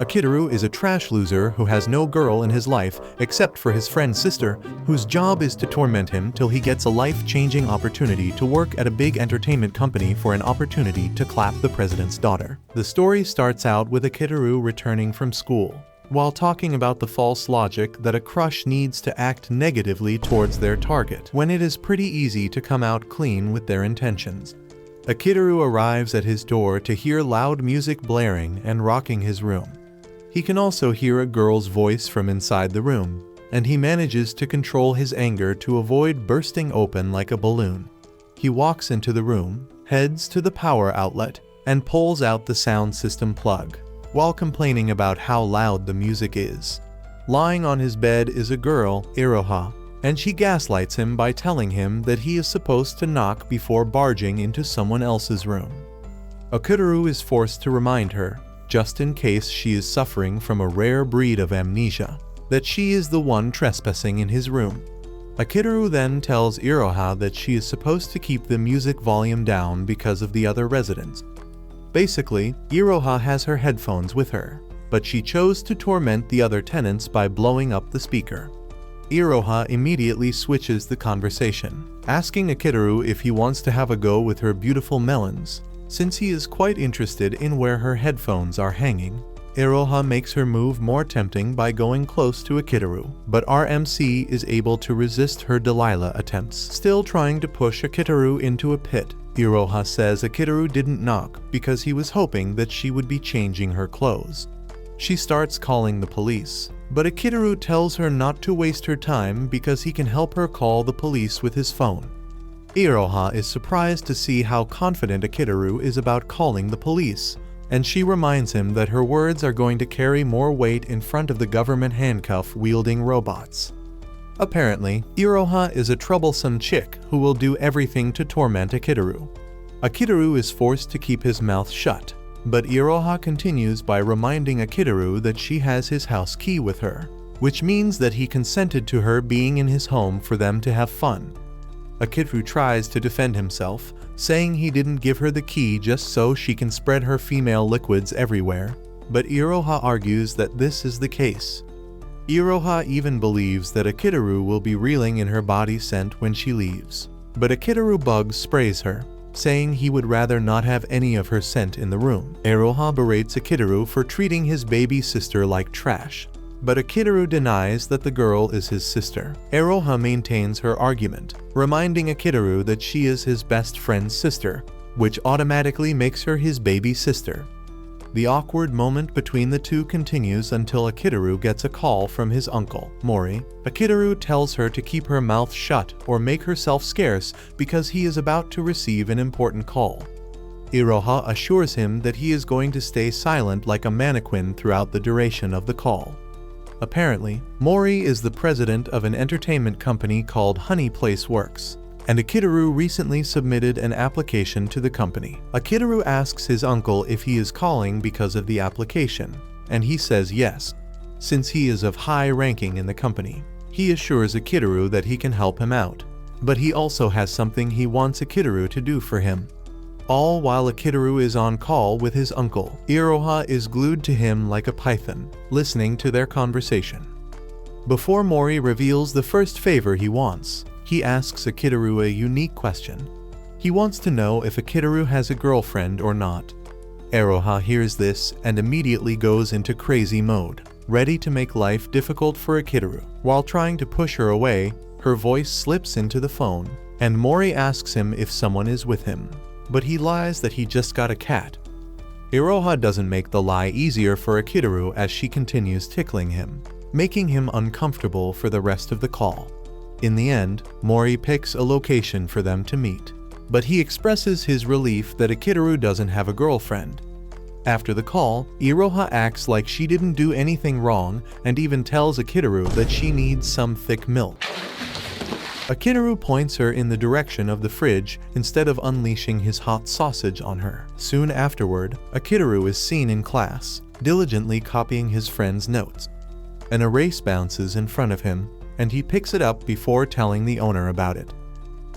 Akitaru is a trash loser who has no girl in his life except for his friend's sister, whose job is to torment him till he gets a life-changing opportunity to work at a big entertainment company for an opportunity to clap the president's daughter. The story starts out with Akitaru returning from school, while talking about the false logic that a crush needs to act negatively towards their target, when it is pretty easy to come out clean with their intentions. Akitaru arrives at his door to hear loud music blaring and rocking his room. He can also hear a girl's voice from inside the room, and he manages to control his anger to avoid bursting open like a balloon. He walks into the room, heads to the power outlet, and pulls out the sound system plug, while complaining about how loud the music is. Lying on his bed is a girl, Iroha, and she gaslights him by telling him that he is supposed to knock before barging into someone else's room. Akitaru is forced to remind her, just in case she is suffering from a rare breed of amnesia, that she is the one trespassing in his room. Akitaru then tells Iroha that she is supposed to keep the music volume down because of the other residents. Basically, Iroha has her headphones with her, but she chose to torment the other tenants by blowing up the speaker. Iroha immediately switches the conversation, asking Akitaru if he wants to have a go with her beautiful melons, since he is quite interested in where her headphones are hanging. Iroha makes her move more tempting by going close to Akitaru, but RMC is able to resist her Delilah attempts, still trying to push Akitaru into a pit. Iroha says Akitaru didn't knock because he was hoping that she would be changing her clothes. She starts calling the police, but Akitaru tells her not to waste her time because he can help her call the police with his phone. Iroha is surprised to see how confident Akitaru is about calling the police, and she reminds him that her words are going to carry more weight in front of the government handcuff-wielding robots. Apparently, Iroha is a troublesome chick who will do everything to torment Akitaru. Akitaru is forced to keep his mouth shut, but Iroha continues by reminding Akitaru that she has his house key with her, which means that he consented to her being in his home for them to have fun. Akitaru tries to defend himself, saying he didn't give her the key just so she can spread her female liquids everywhere, but Iroha argues that this is the case. Iroha even believes that Akitaru will be reeling in her body scent when she leaves, but Akitaru bugs sprays her, saying he would rather not have any of her scent in the room. Iroha berates Akitaru for treating his baby sister like trash, but Akitaru denies that the girl is his sister. Iroha maintains her argument, reminding Akitaru that she is his best friend's sister, which automatically makes her his baby sister. The awkward moment between the two continues until Akitaru gets a call from his uncle, Mori. Akitaru tells her to keep her mouth shut or make herself scarce because he is about to receive an important call. Iroha assures him that he is going to stay silent like a mannequin throughout the duration of the call. Apparently, Mori is the president of an entertainment company called Honey Place Works, and Akitaru recently submitted an application to the company. Akitaru asks his uncle if he is calling because of the application, and he says yes, since he is of high ranking in the company. He assures Akitaru that he can help him out, but he also has something he wants Akitaru to do for him. All while Akitaru is on call with his uncle, Iroha is glued to him like a python, listening to their conversation. Before Mori reveals the first favor he wants, he asks Akitaru a unique question. He wants to know if Akitaru has a girlfriend or not. Iroha hears this and immediately goes into crazy mode, ready to make life difficult for Akitaru. While trying to push her away, her voice slips into the phone, and Mori asks him if someone is with him, but he lies that he just got a cat. Iroha doesn't make the lie easier for Akitaru as she continues tickling him, making him uncomfortable for the rest of the call. In the end, Mori picks a location for them to meet, but he expresses his relief that Akitaru doesn't have a girlfriend. After the call, Iroha acts like she didn't do anything wrong and even tells Akitaru that she needs some thick milk. Akitaru points her in the direction of the fridge instead of unleashing his hot sausage on her. Soon afterward, Akitaru is seen in class, diligently copying his friend's notes. An erase bounces in front of him, and he picks it up before telling the owner about it.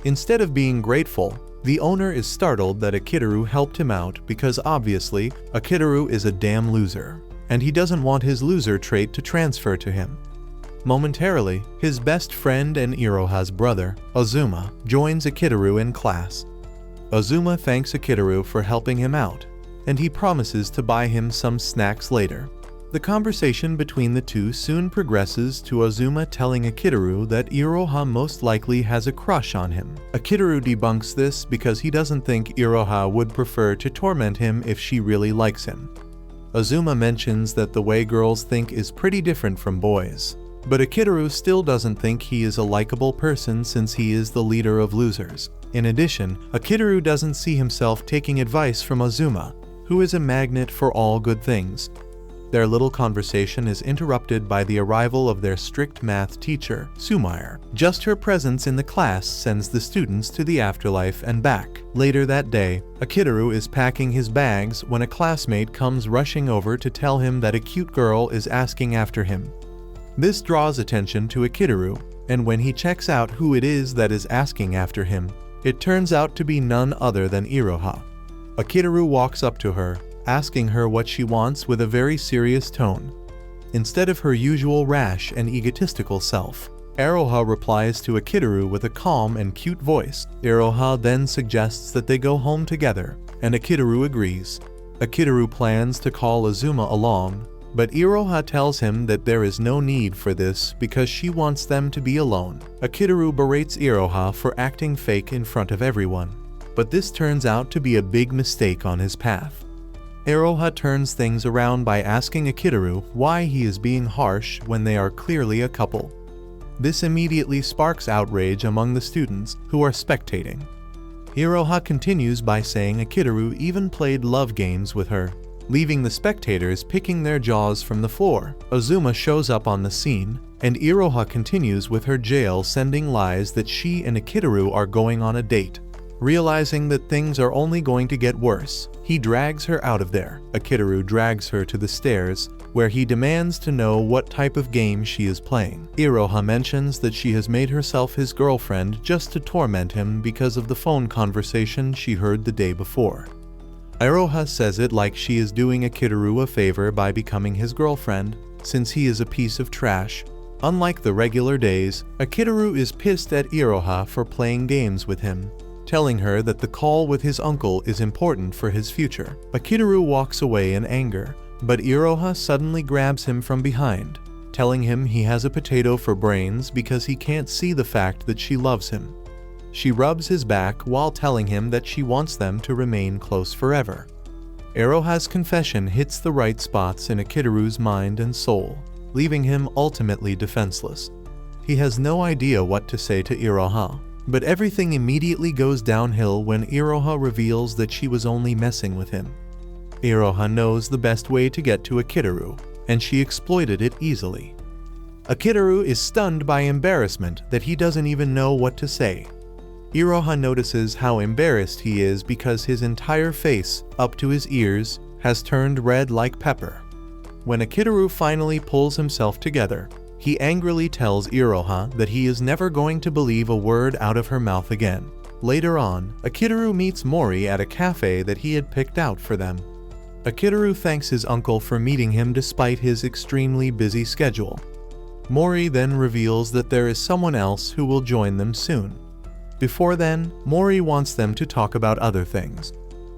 Instead of being grateful, the owner is startled that Akitaru helped him out because obviously, Akitaru is a damn loser, and he doesn't want his loser trait to transfer to him. Momentarily, his best friend and Iroha's brother, Azuma, joins Akitaru in class. Azuma thanks Akitaru for helping him out, and he promises to buy him some snacks later. The conversation between the two soon progresses to Azuma telling Akitaru that Iroha most likely has a crush on him. Akitaru debunks this because he doesn't think Iroha would prefer to torment him if she really likes him. Azuma mentions that the way girls think is pretty different from boys. But Akitaru still doesn't think he is a likable person since he is the leader of losers. In addition, Akitaru doesn't see himself taking advice from Azuma, who is a magnet for all good things. Their little conversation is interrupted by the arrival of their strict math teacher, Sumire. Just her presence in the class sends the students to the afterlife and back. Later that day, Akitaru is packing his bags when a classmate comes rushing over to tell him that a cute girl is asking after him. This draws attention to Akitaru, and when he checks out who it is that is asking after him, it turns out to be none other than Iroha. Akitaru walks up to her, asking her what she wants with a very serious tone. Instead of her usual rash and egotistical self, Iroha replies to Akitaru with a calm and cute voice. Iroha then suggests that they go home together, and Akitaru agrees. Akitaru plans to call Azuma along, but Iroha tells him that there is no need for this because she wants them to be alone. Akitaru berates Iroha for acting fake in front of everyone, but this turns out to be a big mistake on his path. Iroha turns things around by asking Akitaru why he is being harsh when they are clearly a couple. This immediately sparks outrage among the students who are spectating. Iroha continues by saying Akitaru even played love games with her, leaving the spectators picking their jaws from the floor. Azuma shows up on the scene, and Iroha continues with her jail sending lies that she and Akitaru are going on a date. Realizing that things are only going to get worse, he drags her out of there. Akitaru drags her to the stairs, where he demands to know what type of game she is playing. Iroha mentions that she has made herself his girlfriend just to torment him because of the phone conversation she heard the day before. Iroha says it like she is doing Akitaru a favor by becoming his girlfriend, since he is a piece of trash. Unlike the regular days, Akitaru is pissed at Iroha for playing games with him, telling her that the call with his uncle is important for his future. Akitaru walks away in anger, but Iroha suddenly grabs him from behind, telling him he has a potato for brains because he can't see the fact that she loves him. She rubs his back while telling him that she wants them to remain close forever. Iroha's confession hits the right spots in Akitaru's mind and soul, leaving him ultimately defenseless. He has no idea what to say to Iroha, but everything immediately goes downhill when Iroha reveals that she was only messing with him. Iroha knows the best way to get to Akitaru, and she exploited it easily. Akitaru is stunned by embarrassment that he doesn't even know what to say. Iroha notices how embarrassed he is because his entire face, up to his ears, has turned red like pepper. When Akitaru finally pulls himself together, he angrily tells Iroha that he is never going to believe a word out of her mouth again. Later on, Akitaru meets Mori at a cafe that he had picked out for them. Akitaru thanks his uncle for meeting him despite his extremely busy schedule. Mori then reveals that there is someone else who will join them soon. Before then, Mori wants them to talk about other things.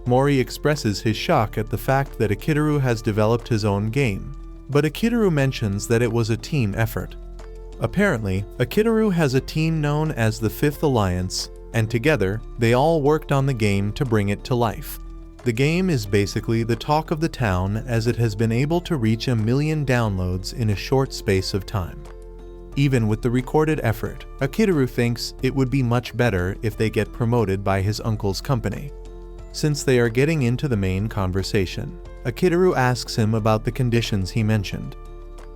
Mori expresses his shock at the fact that Akitaru has developed his own game, but Akitaru mentions that it was a team effort. Apparently, Akitaru has a team known as the Fifth Alliance, and together, they all worked on the game to bring it to life. The game is basically the talk of the town as it has been able to reach 1 million downloads in a short space of time. Even with the recorded effort, Akitaru thinks it would be much better if they get promoted by his uncle's company. Since they are getting into the main conversation, Akitaru asks him about the conditions he mentioned.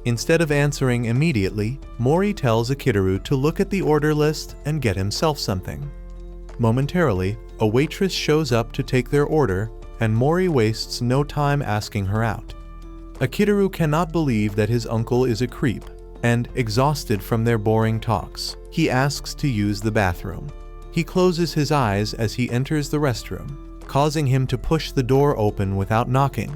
Instead of answering immediately, Mori tells Akitaru to look at the order list and get himself something. Momentarily, a waitress shows up to take their order, and Mori wastes no time asking her out. Akitaru cannot believe that his uncle is a creep, and, exhausted from their boring talks, he asks to use the bathroom. He closes his eyes as he enters the restroom, causing him to push the door open without knocking.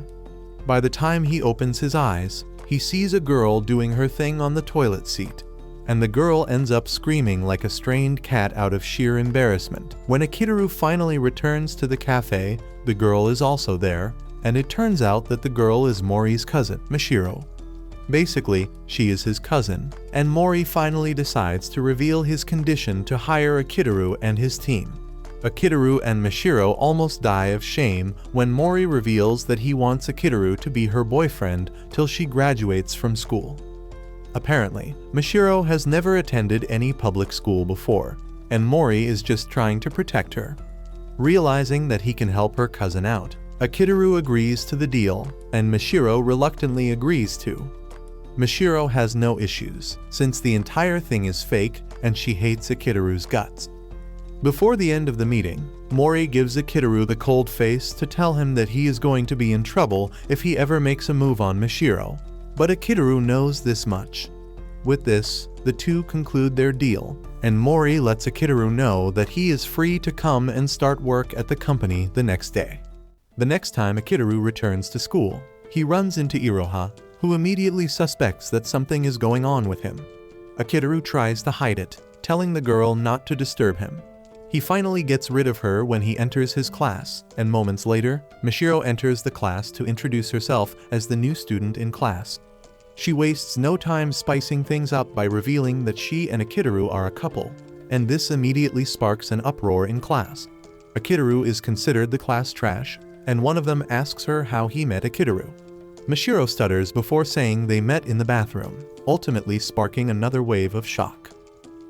By the time he opens his eyes, he sees a girl doing her thing on the toilet seat, and the girl ends up screaming like a strained cat out of sheer embarrassment. When Akitaru finally returns to the cafe, the girl is also there, and it turns out that the girl is Mori's cousin, Mashiro. Basically, she is his cousin, and Mori finally decides to reveal his condition to hire Akitaru and his team. Akitaru and Mashiro almost die of shame when Mori reveals that he wants Akitaru to be her boyfriend till she graduates from school. Apparently, Mashiro has never attended any public school before, and Mori is just trying to protect her. Realizing that he can help her cousin out, Akitaru agrees to the deal, and Mashiro reluctantly agrees too. Mashiro has no issues, since the entire thing is fake and she hates Akitaru's guts. Before the end of the meeting, Mori gives Akitaru the cold face to tell him that he is going to be in trouble if he ever makes a move on Mashiro, but Akitaru knows this much. With this, the two conclude their deal, and Mori lets Akitaru know that he is free to come and start work at the company the next day. The next time Akitaru returns to school, he runs into Iroha, who immediately suspects that something is going on with him. Akitaru tries to hide it, telling the girl not to disturb him. He finally gets rid of her when he enters his class, and moments later, Mashiro enters the class to introduce herself as the new student in class. She wastes no time spicing things up by revealing that she and Akitaru are a couple, and this immediately sparks an uproar in class. Akitaru is considered the class trash, and one of them asks her how he met Akitaru. Mashiro stutters before saying they met in the bathroom, ultimately sparking another wave of shock.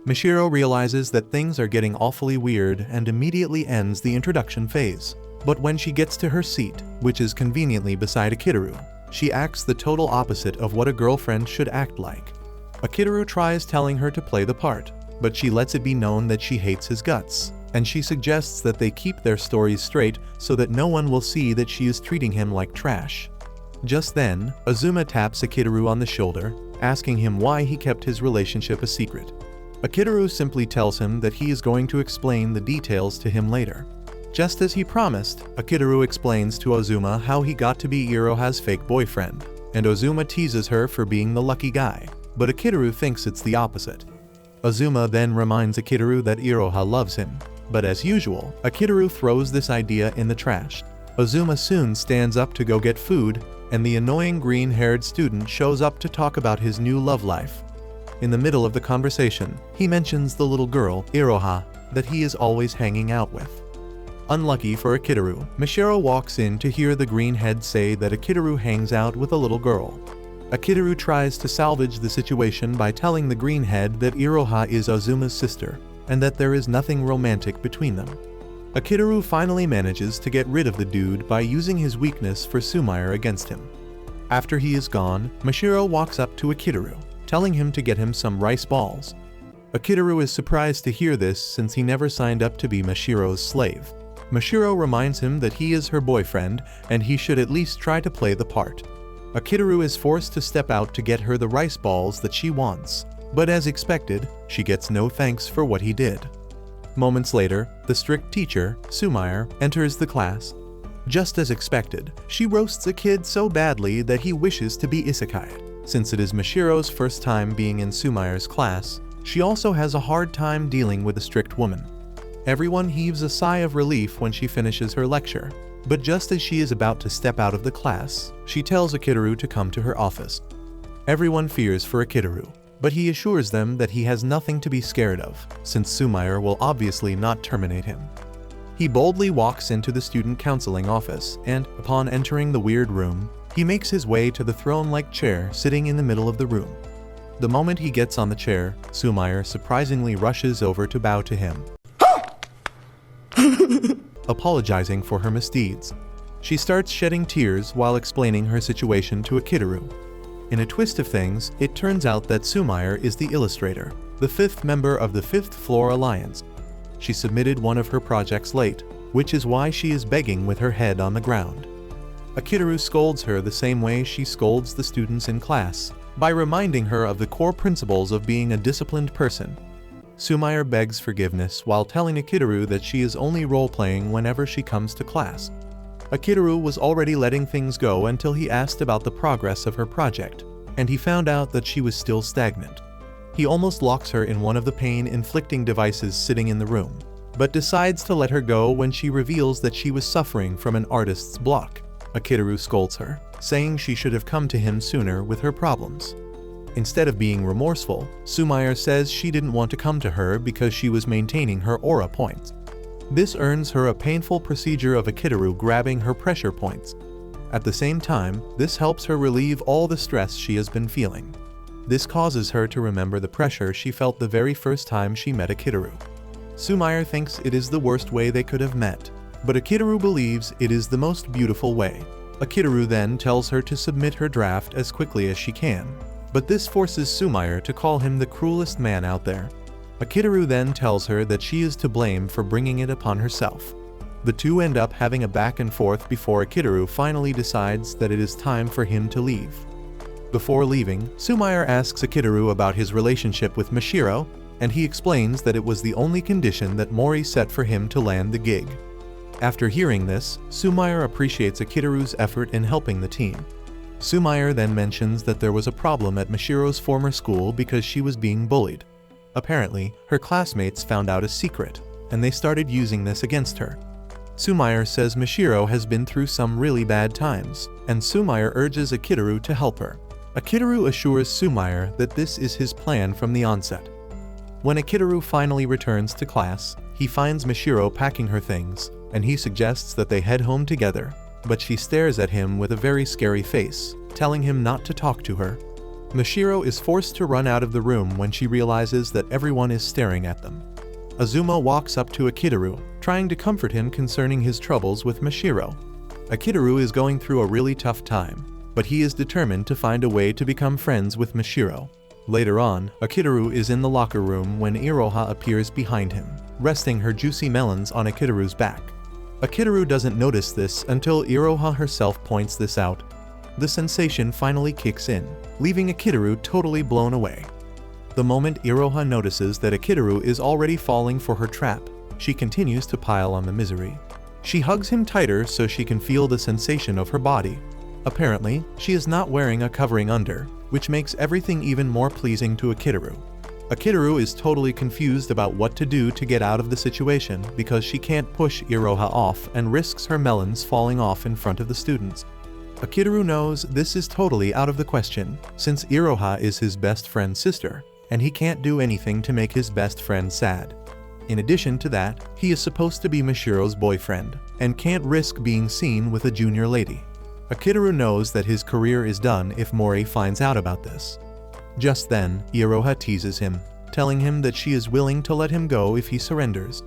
Mashiro realizes that things are getting awfully weird and immediately ends the introduction phase. But when she gets to her seat, which is conveniently beside Akitaru, she acts the total opposite of what a girlfriend should act like. Akitaru tries telling her to play the part, but she lets it be known that she hates his guts, and she suggests that they keep their stories straight so that no one will see that she is treating him like trash. Just then, Azuma taps Akitaru on the shoulder, asking him why he kept his relationship a secret. Akitaru simply tells him that he is going to explain the details to him later. Just as he promised, Akitaru explains to Azuma how he got to be Iroha's fake boyfriend, and Azuma teases her for being the lucky guy, but Akitaru thinks it's the opposite. Azuma then reminds Akitaru that Iroha loves him, but as usual, Akitaru throws this idea in the trash. Azuma soon stands up to go get food, and the annoying green-haired student shows up to talk about his new love life. In the middle of the conversation, he mentions the little girl, Iroha, that he is always hanging out with. Unlucky for Akitaru, Mashiro walks in to hear the greenhead say that Akitaru hangs out with a little girl. Akitaru tries to salvage the situation by telling the greenhead that Iroha is Azuma's sister, and that there is nothing romantic between them. Akitaru finally manages to get rid of the dude by using his weakness for Sumire against him. After he is gone, Mashiro walks up to Akitaru, telling him to get him some rice balls. Akitaru is surprised to hear this since he never signed up to be Mashiro's slave. Mashiro reminds him that he is her boyfriend and he should at least try to play the part. Akitaru is forced to step out to get her the rice balls that she wants, but as expected, she gets no thanks for what he did. Moments later, the strict teacher, Sumire, enters the class. Just as expected, she roasts a kid so badly that he wishes to be isekai'd. Since it is Mashiro's first time being in Sumire's class, she also has a hard time dealing with a strict woman. Everyone heaves a sigh of relief when she finishes her lecture, but just as she is about to step out of the class, she tells Akitaru to come to her office. Everyone fears for Akitaru, but he assures them that he has nothing to be scared of, since Sumire will obviously not terminate him. He boldly walks into the student counseling office, and, upon entering the weird room, he makes his way to the throne-like chair sitting in the middle of the room. The moment he gets on the chair, Sumire surprisingly rushes over to bow to him, apologizing for her misdeeds. She starts shedding tears while explaining her situation to Akitaru. In a twist of things, it turns out that Sumire is the illustrator, the fifth member of the Fifth Floor Alliance. She submitted one of her projects late, which is why she is begging with her head on the ground. Akitaru scolds her the same way she scolds the students in class, by reminding her of the core principles of being a disciplined person. Sumire begs forgiveness while telling Akitaru that she is only role-playing whenever she comes to class. Akitaru was already letting things go until he asked about the progress of her project, and he found out that she was still stagnant. He almost locks her in one of the pain-inflicting devices sitting in the room, but decides to let her go when she reveals that she was suffering from an artist's block. Akitaru scolds her, saying she should have come to him sooner with her problems. Instead of being remorseful, Sumair says she didn't want to come to her because she was maintaining her aura points. This earns her a painful procedure of Akitaru grabbing her pressure points. At the same time, this helps her relieve all the stress she has been feeling. This causes her to remember the pressure she felt the very first time she met Akitaru. Sumair thinks it is the worst way they could have met, but Akitaru believes it is the most beautiful way. Akitaru then tells her to submit her draft as quickly as she can, but this forces Sumair to call him the cruelest man out there. Akitaru then tells her that she is to blame for bringing it upon herself. The two end up having a back and forth before Akitaru finally decides that it is time for him to leave. Before leaving, Sumair asks Akitaru about his relationship with Mashiro, and he explains that it was the only condition that Mori set for him to land the gig. After hearing this, Sumair appreciates Akitaru's effort in helping the team. Sumair then mentions that there was a problem at Mashiro's former school because she was being bullied. Apparently, her classmates found out a secret, and they started using this against her. Sumair says Mashiro has been through some really bad times, and Sumair urges Akitaru to help her. Akitaru assures Sumair that this is his plan from the onset. When Akitaru finally returns to class, he finds Mashiro packing her things, and he suggests that they head home together, but she stares at him with a very scary face, telling him not to talk to her. Mashiro is forced to run out of the room when she realizes that everyone is staring at them. Azuma walks up to Akitaru, trying to comfort him concerning his troubles with Mashiro. Akitaru is going through a really tough time, but he is determined to find a way to become friends with Mashiro. Later on, Akitaru is in the locker room when Iroha appears behind him, resting her juicy melons on Akitaru's back. Akitaru doesn't notice this until Iroha herself points this out. The sensation finally kicks in, leaving Akitaru totally blown away. The moment Iroha notices that Akitaru is already falling for her trap, she continues to pile on the misery. She hugs him tighter so she can feel the sensation of her body. Apparently, she is not wearing a covering under, which makes everything even more pleasing to Akitaru. Akitaru is totally confused about what to do to get out of the situation because she can't push Iroha off and risks her melons falling off in front of the students. Akitaru knows this is totally out of the question, since Iroha is his best friend's sister, and he can't do anything to make his best friend sad. In addition to that, he is supposed to be Mashiro's boyfriend, and can't risk being seen with a junior lady. Akitaru knows that his career is done if Mori finds out about this. Just then, Iroha teases him, telling him that she is willing to let him go if he surrenders.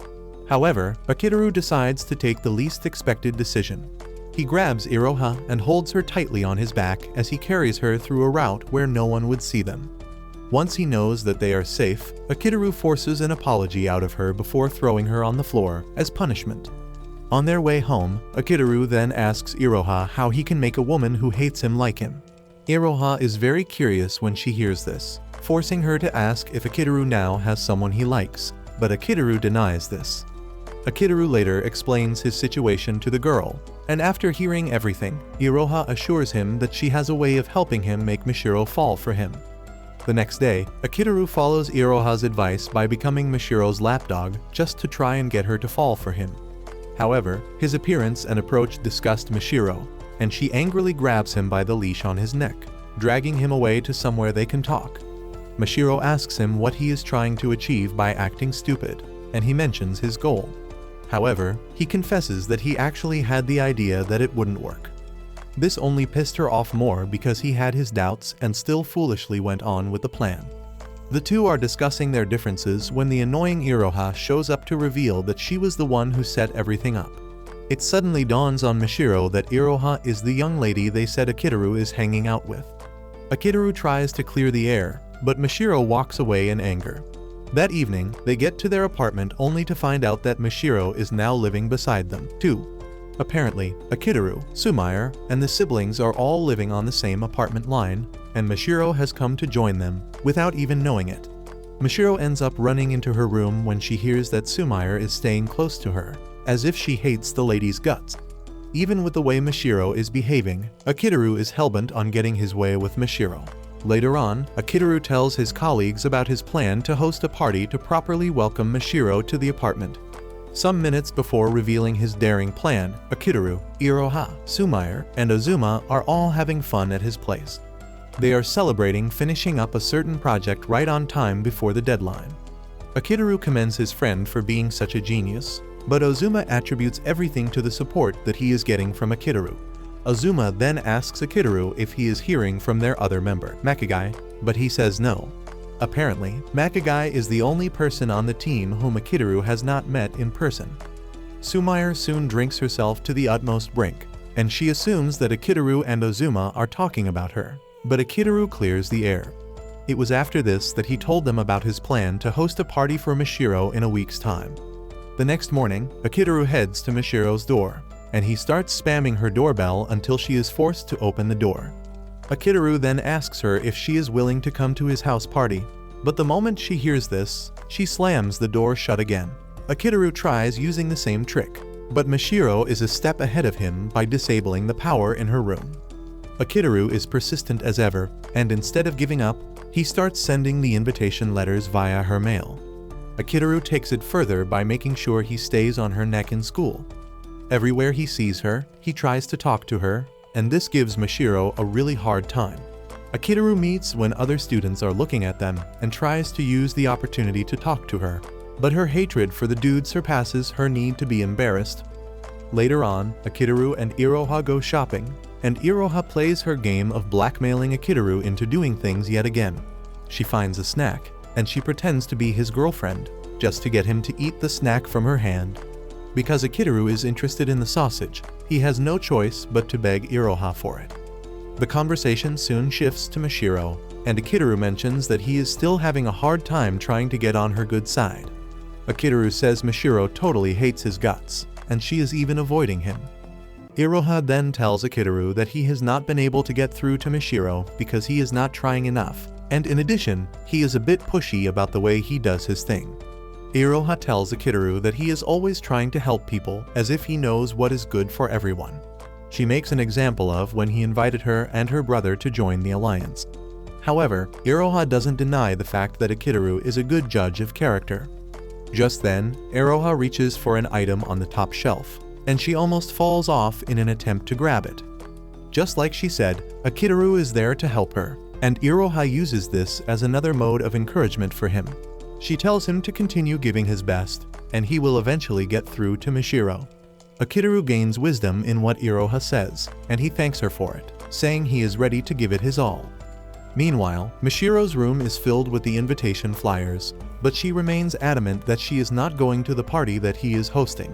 However, Akitaru decides to take the least expected decision. He grabs Iroha and holds her tightly on his back as he carries her through a route where no one would see them. Once he knows that they are safe, Akitaru forces an apology out of her before throwing her on the floor as punishment. On their way home, Akitaru then asks Iroha how he can make a woman who hates him like him. Iroha is very curious when she hears this, forcing her to ask if Akitaru now has someone he likes, but Akitaru denies this. Akitaru later explains his situation to the girl, and after hearing everything, Iroha assures him that she has a way of helping him make Mashiro fall for him. The next day, Akitaru follows Iroha's advice by becoming Mashiro's lapdog just to try and get her to fall for him. However, his appearance and approach disgust Mashiro, and she angrily grabs him by the leash on his neck, dragging him away to somewhere they can talk. Mashiro asks him what he is trying to achieve by acting stupid, and he mentions his goal. However, he confesses that he actually had the idea that it wouldn't work. This only pissed her off more because he had his doubts and still foolishly went on with the plan. The two are discussing their differences when the annoying Iroha shows up to reveal that she was the one who set everything up. It suddenly dawns on Mashiro that Iroha is the young lady they said Akitaru is hanging out with. Akitaru tries to clear the air, but Mashiro walks away in anger. That evening, they get to their apartment only to find out that Mashiro is now living beside them, too. Apparently, Akitaru, Sumair, and the siblings are all living on the same apartment line, and Mashiro has come to join them, without even knowing it. Mashiro ends up running into her room when she hears that Sumair is staying close to her, as if she hates the lady's guts. Even with the way Mashiro is behaving, Akitaru is hellbent on getting his way with Mashiro. Later on, Akitaru tells his colleagues about his plan to host a party to properly welcome Mashiro to the apartment. Some minutes before revealing his daring plan, Akitaru, Iroha, Sumair, and Ozuma are all having fun at his place. They are celebrating finishing up a certain project right on time before the deadline. Akitaru commends his friend for being such a genius, but Ozuma attributes everything to the support that he is getting from Akitaru. Ozuma then asks Akitaru if he is hearing from their other member, Makagai, but he says no. Apparently, Makagai is the only person on the team whom Akitaru has not met in person. Sumair soon drinks herself to the utmost brink, and she assumes that Akitaru and Ozuma are talking about her, but Akitaru clears the air. It was after this that he told them about his plan to host a party for Mashiro in a week's time. The next morning, Akitaru heads to Mashiro's door, and he starts spamming her doorbell until she is forced to open the door. Akitaru then asks her if she is willing to come to his house party, but the moment she hears this, she slams the door shut again. Akitaru tries using the same trick, but Mashiro is a step ahead of him by disabling the power in her room. Akitaru is persistent as ever, and instead of giving up, he starts sending the invitation letters via her mail. Akitaru takes it further by making sure he stays on her neck in school. Everywhere he sees her, he tries to talk to her, and this gives Mashiro a really hard time. Akitaru meets when other students are looking at them and tries to use the opportunity to talk to her, but her hatred for the dude surpasses her need to be embarrassed. Later on, Akitaru and Iroha go shopping, and Iroha plays her game of blackmailing Akitaru into doing things yet again. She finds a snack, and she pretends to be his girlfriend, just to get him to eat the snack from her hand. Because Akitaru is interested in the sausage, he has no choice but to beg Iroha for it. The conversation soon shifts to Mashiro, and Akitaru mentions that he is still having a hard time trying to get on her good side. Akitaru says Mashiro totally hates his guts, and she is even avoiding him. Iroha then tells Akitaru that he has not been able to get through to Mashiro because he is not trying enough, and in addition, he is a bit pushy about the way he does his thing. Iroha tells Akitaru that he is always trying to help people as if he knows what is good for everyone. She makes an example of when he invited her and her brother to join the alliance. However, Iroha doesn't deny the fact that Akitaru is a good judge of character. Just then, Iroha reaches for an item on the top shelf, and she almost falls off in an attempt to grab it. Just like she said, Akitaru is there to help her, and Iroha uses this as another mode of encouragement for him. She tells him to continue giving his best, and he will eventually get through to Mashiro. Akitaru gains wisdom in what Iroha says, and he thanks her for it, saying he is ready to give it his all. Meanwhile, Mashiro's room is filled with the invitation flyers, but she remains adamant that she is not going to the party that he is hosting.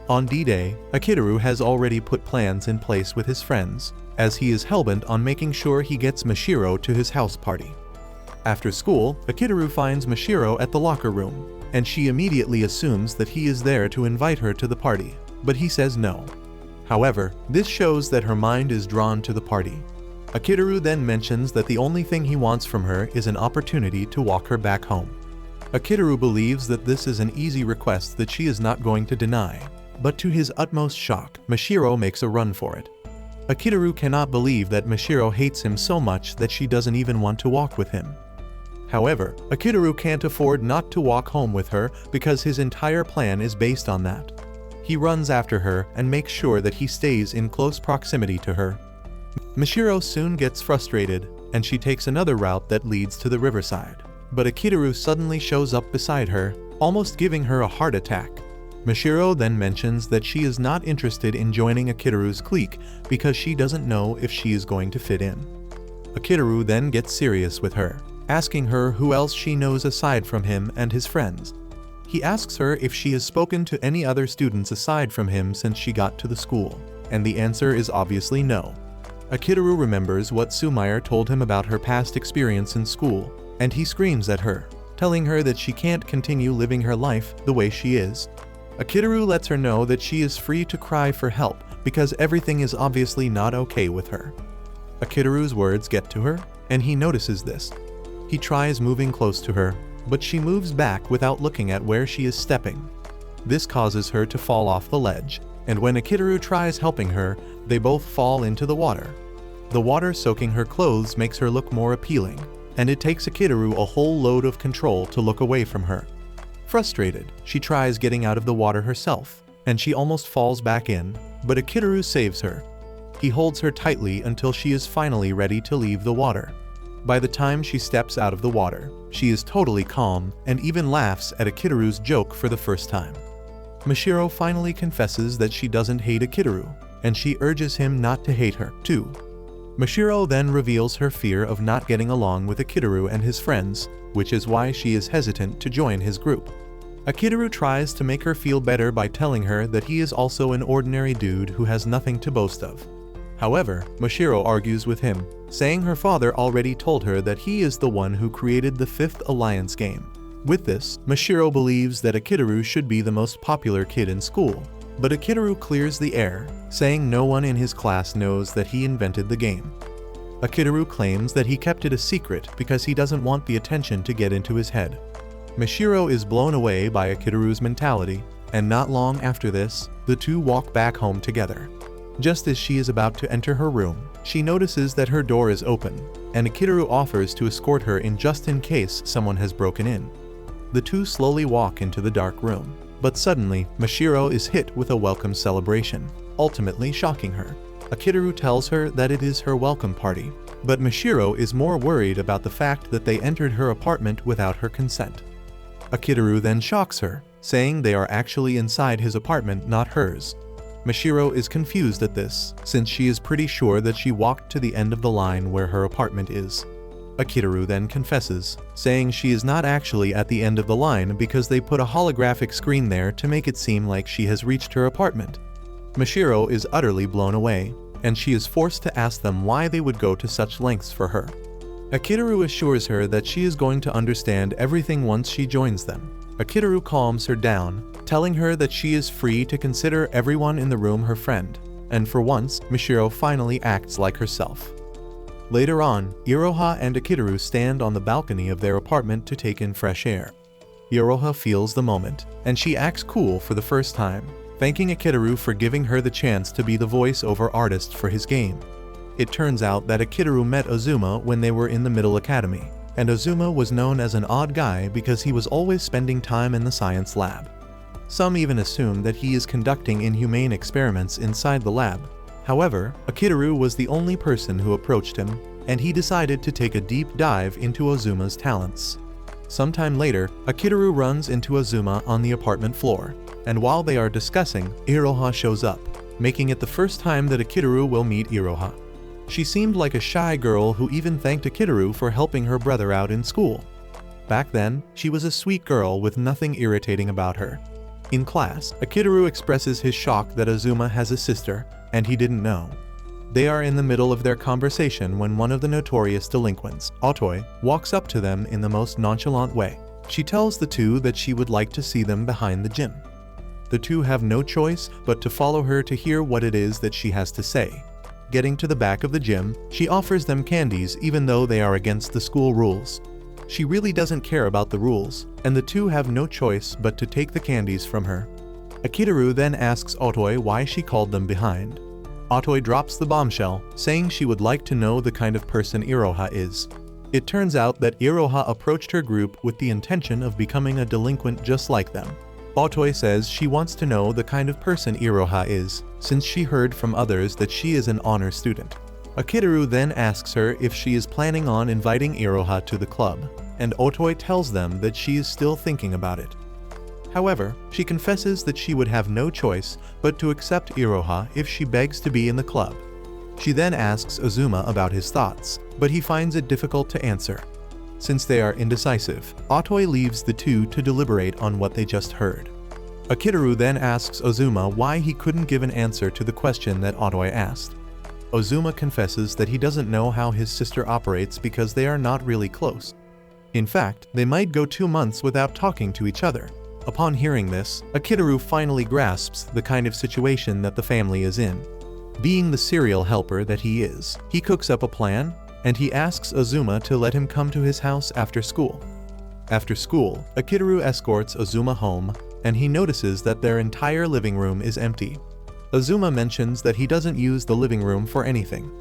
On D-Day, Akitaru has already put plans in place with his friends, as he is hellbent on making sure he gets Mashiro to his house party. After school, Akitaru finds Mashiro at the locker room, and she immediately assumes that he is there to invite her to the party, but he says no. However, this shows that her mind is drawn to the party. Akitaru then mentions that the only thing he wants from her is an opportunity to walk her back home. Akitaru believes that this is an easy request that she is not going to deny, but to his utmost shock, Mashiro makes a run for it. Akitaru cannot believe that Mashiro hates him so much that she doesn't even want to walk with him. However, Akitaru can't afford not to walk home with her because his entire plan is based on that. He runs after her and makes sure that he stays in close proximity to her. Mashiro soon gets frustrated, and she takes another route that leads to the riverside. But Akitaru suddenly shows up beside her, almost giving her a heart attack. Mashiro then mentions that she is not interested in joining Akitaru's clique because she doesn't know if she is going to fit in. Akitaru then gets serious with her, asking her who else she knows aside from him and his friends. He asks her if she has spoken to any other students aside from him since she got to the school, and the answer is obviously no. Akitaru remembers what Sumair told him about her past experience in school, and he screams at her, telling her that she can't continue living her life the way she is. Akitaru lets her know that she is free to cry for help because everything is obviously not okay with her. Akitaru's words get to her, and he notices this. He tries moving close to her, but she moves back without looking at where she is stepping. This causes her to fall off the ledge. and when Akitaru tries helping her, they both fall into the water. The water soaking her clothes makes her look more appealing, and it takes Akitaru a whole load of control to look away from her. Frustrated, she tries getting out of the water herself, and she almost falls back in, but Akitaru saves her. He holds her tightly until she is finally ready to leave the water. By the time she steps out of the water, she is totally calm and even laughs at Akitaru's joke for the first time. Mashiro finally confesses that she doesn't hate Akitaru, and she urges him not to hate her, too. Mashiro then reveals her fear of not getting along with Akitaru and his friends, which is why she is hesitant to join his group. Akitaru tries to make her feel better by telling her that he is also an ordinary dude who has nothing to boast of. However, Mashiro argues with him, saying her father already told her that he is the one who created the Fifth Alliance game. With this, Mashiro believes that Akitaru should be the most popular kid in school, but Akitaru clears the air, saying no one in his class knows that he invented the game. Akitaru claims that he kept it a secret because he doesn't want the attention to get into his head. Mashiro is blown away by Akitaru's mentality, and not long after this, the two walk back home together. Just as she is about to enter her room, she notices that her door is open, and Akitaru offers to escort her in just in case someone has broken in. The two slowly walk into the dark room, but suddenly, Mashiro is hit with a welcome celebration, ultimately shocking her. Akitaru tells her that it is her welcome party, but Mashiro is more worried about the fact that they entered her apartment without her consent. Akitaru then shocks her, saying they are actually inside his apartment, not hers. Mashiro is confused at this, since she is pretty sure that she walked to the end of the line where her apartment is. Akitaru then confesses, saying she is not actually at the end of the line because they put a holographic screen there to make it seem like she has reached her apartment. Mashiro is utterly blown away, and she is forced to ask them why they would go to such lengths for her. Akitaru assures her that she is going to understand everything once she joins them. Akitaru calms her down, telling her that she is free to consider everyone in the room her friend, and for once, Mashiro finally acts like herself. Later on, Iroha and Akitaru stand on the balcony of their apartment to take in fresh air. Iroha feels the moment, and she acts cool for the first time, thanking Akitaru for giving her the chance to be the voice-over artist for his game. It turns out that Akitaru met Azuma when they were in the middle academy, and Azuma was known as an odd guy because he was always spending time in the science lab. Some even assume that he is conducting inhumane experiments inside the lab. However, Akitaru was the only person who approached him, and he decided to take a deep dive into Azuma's talents. Sometime later, Akitaru runs into Azuma on the apartment floor, and while they are discussing, Iroha shows up, making it the first time that Akitaru will meet Iroha. She seemed like a shy girl who even thanked Akitaru for helping her brother out in school. Back then, she was a sweet girl with nothing irritating about her. In class, Akitaru expresses his shock that Azuma has a sister, and he didn't know. They are in the middle of their conversation when one of the notorious delinquents, Otoi, walks up to them in the most nonchalant way. She tells the two that she would like to see them behind the gym. The two have no choice but to follow her to hear what it is that she has to say. Getting to the back of the gym, she offers them candies even though they are against the school rules. She really doesn't care about the rules, and the two have no choice but to take the candies from her. Akitaru then asks Otoi why she called them behind. Otoi drops the bombshell, saying she would like to know the kind of person Iroha is. It turns out that Iroha approached her group with the intention of becoming a delinquent just like them. Otoi says she wants to know the kind of person Iroha is, since she heard from others that she is an honor student. Akitaru then asks her if she is planning on inviting Iroha to the club, and Otoi tells them that she is still thinking about it. However, she confesses that she would have no choice but to accept Iroha if she begs to be in the club. She then asks Azuma about his thoughts, but he finds it difficult to answer. Since they are indecisive, Otoi leaves the two to deliberate on what they just heard. Akitaru then asks Azuma why he couldn't give an answer to the question that Otoi asked. Azuma confesses that he doesn't know how his sister operates because they are not really close. In fact, they might go 2 months without talking to each other. Upon hearing this, Akitaru finally grasps the kind of situation that the family is in. Being the serial helper that he is, he cooks up a plan, and he asks Azuma to let him come to his house after school. After school, Akitaru escorts Azuma home, and he notices that their entire living room is empty. Azuma mentions that he doesn't use the living room for anything.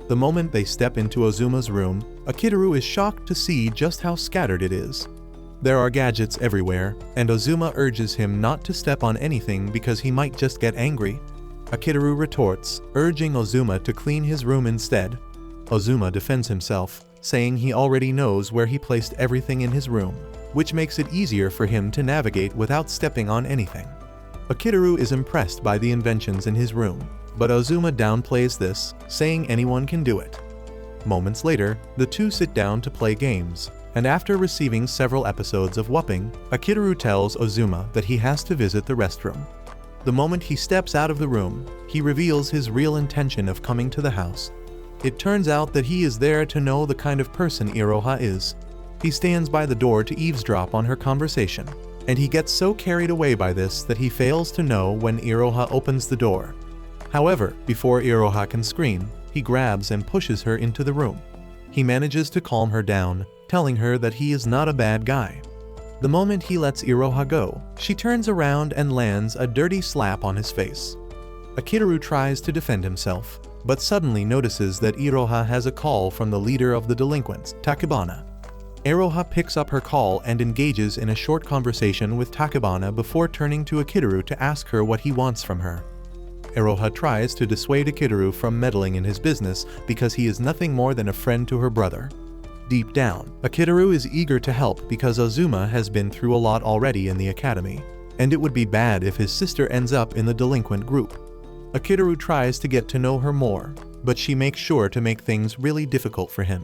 The moment they step into Azuma's room, Akitaru is shocked to see just how scattered it is. There are gadgets everywhere, and Azuma urges him not to step on anything because he might just get angry. Akitaru retorts, urging Azuma to clean his room instead. Azuma defends himself, saying he already knows where he placed everything in his room, which makes it easier for him to navigate without stepping on anything. Akitaru is impressed by the inventions in his room, but Azuma downplays this, saying anyone can do it. Moments later, the two sit down to play games, and after receiving several episodes of whooping, Akitaru tells Azuma that he has to visit the restroom. The moment he steps out of the room, he reveals his real intention of coming to the house. It turns out that he is there to know the kind of person Iroha is. He stands by the door to eavesdrop on her conversation, and he gets so carried away by this that he fails to know when Iroha opens the door. However, before Iroha can scream, he grabs and pushes her into the room. He manages to calm her down, telling her that he is not a bad guy. The moment he lets Iroha go, she turns around and lands a dirty slap on his face. Akitaru tries to defend himself, but suddenly notices that Iroha has a call from the leader of the delinquents, Takebana. Iroha picks up her call and engages in a short conversation with Takebana before turning to Akitaru to ask her what he wants from her. Iroha tries to dissuade Akitaru from meddling in his business because he is nothing more than a friend to her brother. Deep down, Akitaru is eager to help because Azuma has been through a lot already in the academy, and it would be bad if his sister ends up in the delinquent group. Akitaru tries to get to know her more, but she makes sure to make things really difficult for him.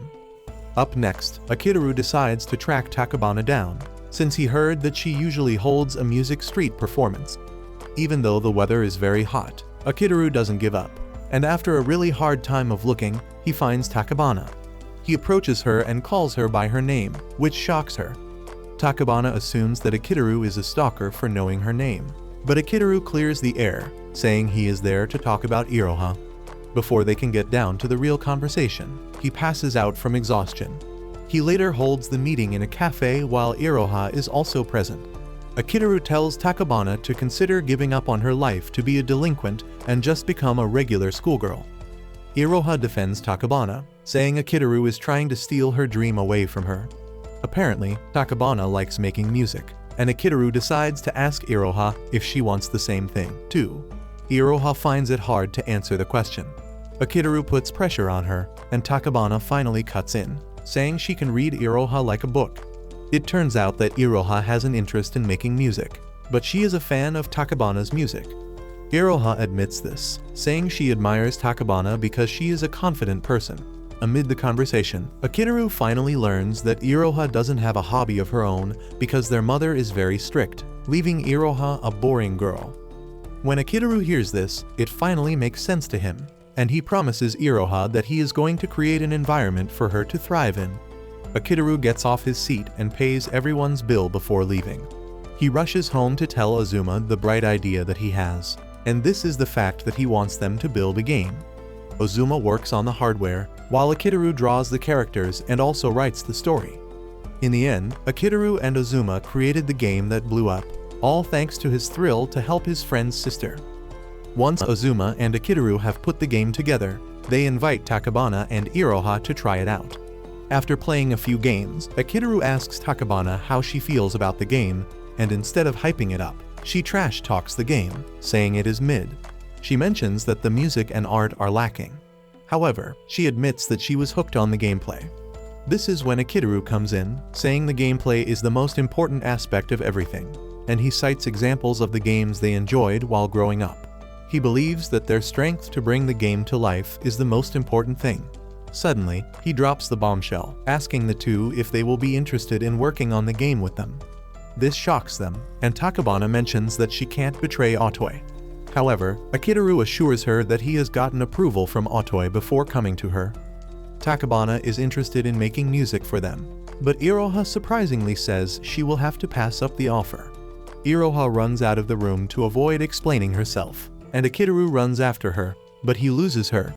Up next, Akitaru decides to track Takebana down, since he heard that she usually holds a music street performance. Even though the weather is very hot, Akitaru doesn't give up, and after a really hard time of looking, he finds Takebana. He approaches her and calls her by her name, which shocks her. Takebana assumes that Akitaru is a stalker for knowing her name, but Akitaru clears the air, saying he is there to talk about Iroha. Before they can get down to the real conversation, he passes out from exhaustion. He later holds the meeting in a cafe while Iroha is also present. Akitaru tells Takebana to consider giving up on her life to be a delinquent and just become a regular schoolgirl. Iroha defends Takebana, saying Akitaru is trying to steal her dream away from her. Apparently, Takebana likes making music, and Akitaru decides to ask Iroha if she wants the same thing, too. Iroha finds it hard to answer the question. Akitaru puts pressure on her, and Takebana finally cuts in, saying she can read Iroha like a book. It turns out that Iroha has an interest in making music, but she is a fan of Takebana's music. Iroha admits this, saying she admires Takebana because she is a confident person. Amid the conversation, Akitaru finally learns that Iroha doesn't have a hobby of her own because their mother is very strict, leaving Iroha a boring girl. When Akitaru hears this, it finally makes sense to him, and he promises Iroha that he is going to create an environment for her to thrive in. Akitaru gets off his seat and pays everyone's bill before leaving. He rushes home to tell Azuma the bright idea that he has, and this is the fact that he wants them to build a game. Azuma works on the hardware, while Akitaru draws the characters and also writes the story. In the end, Akitaru and Azuma created the game that blew up, all thanks to his thrill to help his friend's sister. Once Azuma and Akitaru have put the game together, they invite Takebana and Iroha to try it out. After playing a few games, Akitaru asks Takebana how she feels about the game, and instead of hyping it up, she trash talks the game, saying it is mid. She mentions that the music and art are lacking. However, she admits that she was hooked on the gameplay. This is when Akitaru comes in, saying the gameplay is the most important aspect of everything, and he cites examples of the games they enjoyed while growing up. He believes that their strength to bring the game to life is the most important thing. Suddenly, he drops the bombshell, asking the two if they will be interested in working on the game with them. This shocks them, and Takebana mentions that she can't betray Otoi. However, Akitaru assures her that he has gotten approval from Otoi before coming to her. Takebana is interested in making music for them, but Iroha surprisingly says she will have to pass up the offer. Iroha runs out of the room to avoid explaining herself, and Akitaru runs after her, but he loses her.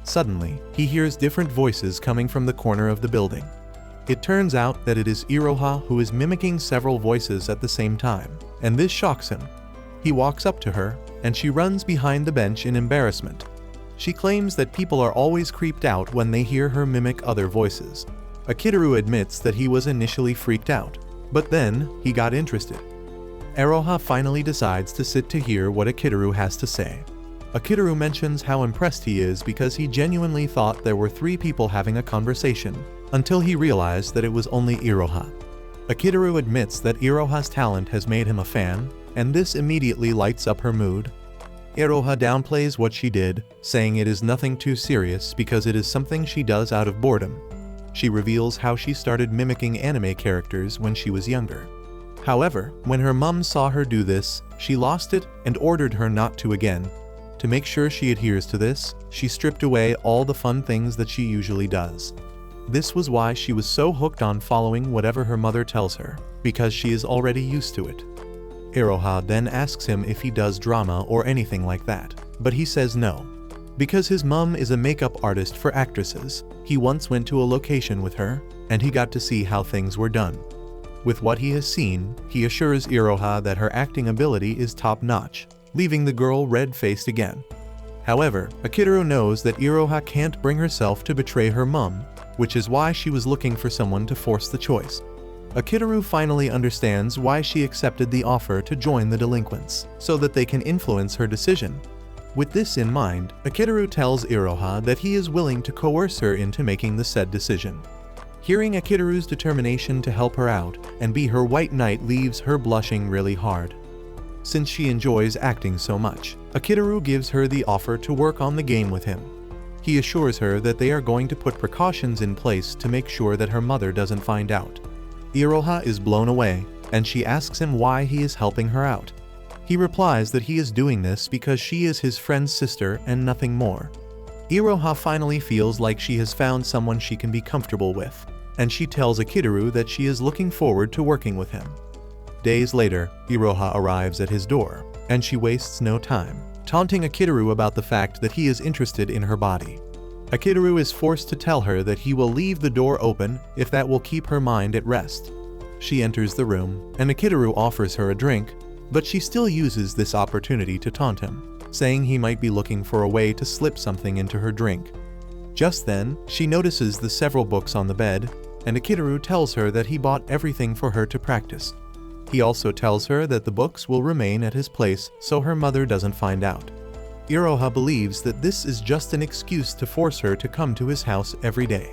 Suddenly, he hears different voices coming from the corner of the building. It turns out that it is Iroha who is mimicking several voices at the same time, and this shocks him. He walks up to her, and she runs behind the bench in embarrassment. She claims that people are always creeped out when they hear her mimic other voices. Akitaru admits that he was initially freaked out, but then he got interested. Iroha finally decides to sit to hear what Akitaru has to say. Akitaru mentions how impressed he is because he genuinely thought there were 3 people having a conversation, until he realized that it was only Iroha. Akitaru admits that Iroha's talent has made him a fan, and this immediately lights up her mood. Iroha downplays what she did, saying it is nothing too serious because it is something she does out of boredom. She reveals how she started mimicking anime characters when she was younger. However, when her mom saw her do this, she lost it and ordered her not to again. To make sure she adheres to this, she stripped away all the fun things that she usually does. This was why she was so hooked on following whatever her mother tells her, because she is already used to it. Iroha then asks him if he does drama or anything like that, but he says no. Because his mom is a makeup artist for actresses, he once went to a location with her, and he got to see how things were done. With what he has seen, he assures Iroha that her acting ability is top-notch, leaving the girl red-faced again. However, Akitaru knows that Iroha can't bring herself to betray her mom, which is why she was looking for someone to force the choice. Akitaru finally understands why she accepted the offer to join the delinquents, so that they can influence her decision. With this in mind, Akitaru tells Iroha that he is willing to coerce her into making the said decision. Hearing Akitaru's determination to help her out and be her white knight leaves her blushing really hard. Since she enjoys acting so much, Akitaru gives her the offer to work on the game with him. He assures her that they are going to put precautions in place to make sure that her mother doesn't find out. Iroha is blown away, and she asks him why he is helping her out. He replies that he is doing this because she is his friend's sister and nothing more. Iroha finally feels like she has found someone she can be comfortable with, and she tells Akitaru that she is looking forward to working with him. Days later, Iroha arrives at his door, and she wastes no time, taunting Akitaru about the fact that he is interested in her body. Akitaru is forced to tell her that he will leave the door open if that will keep her mind at rest. She enters the room, and Akitaru offers her a drink, but she still uses this opportunity to taunt him, saying he might be looking for a way to slip something into her drink. Just then, she notices the several books on the bed, and Akitaru tells her that he bought everything for her to practice. He also tells her that the books will remain at his place so her mother doesn't find out. Iroha believes that this is just an excuse to force her to come to his house every day.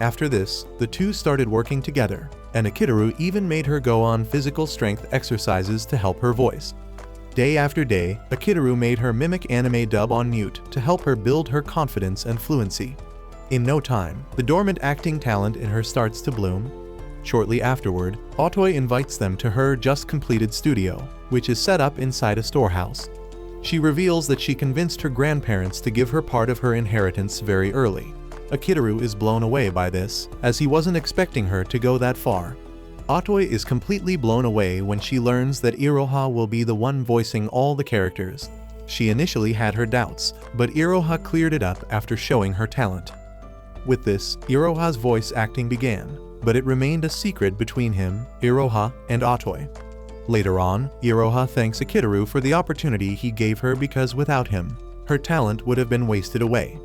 After this, the two started working together, and Akitaru even made her go on physical strength exercises to help her voice. Day after day, Akitaru made her mimic anime dub on mute to help her build her confidence and fluency. In no time, the dormant acting talent in her starts to bloom. Shortly afterward, Otoi invites them to her just-completed studio, which is set up inside a storehouse. She reveals that she convinced her grandparents to give her part of her inheritance very early. Akitaru is blown away by this, as he wasn't expecting her to go that far. Otoi is completely blown away when she learns that Iroha will be the one voicing all the characters. She initially had her doubts, but Iroha cleared it up after showing her talent. With this, Iroha's voice acting began, but it remained a secret between him, Iroha, and Otoi. Later on, Iroha thanks Akitaru for the opportunity he gave her because without him, her talent would have been wasted away.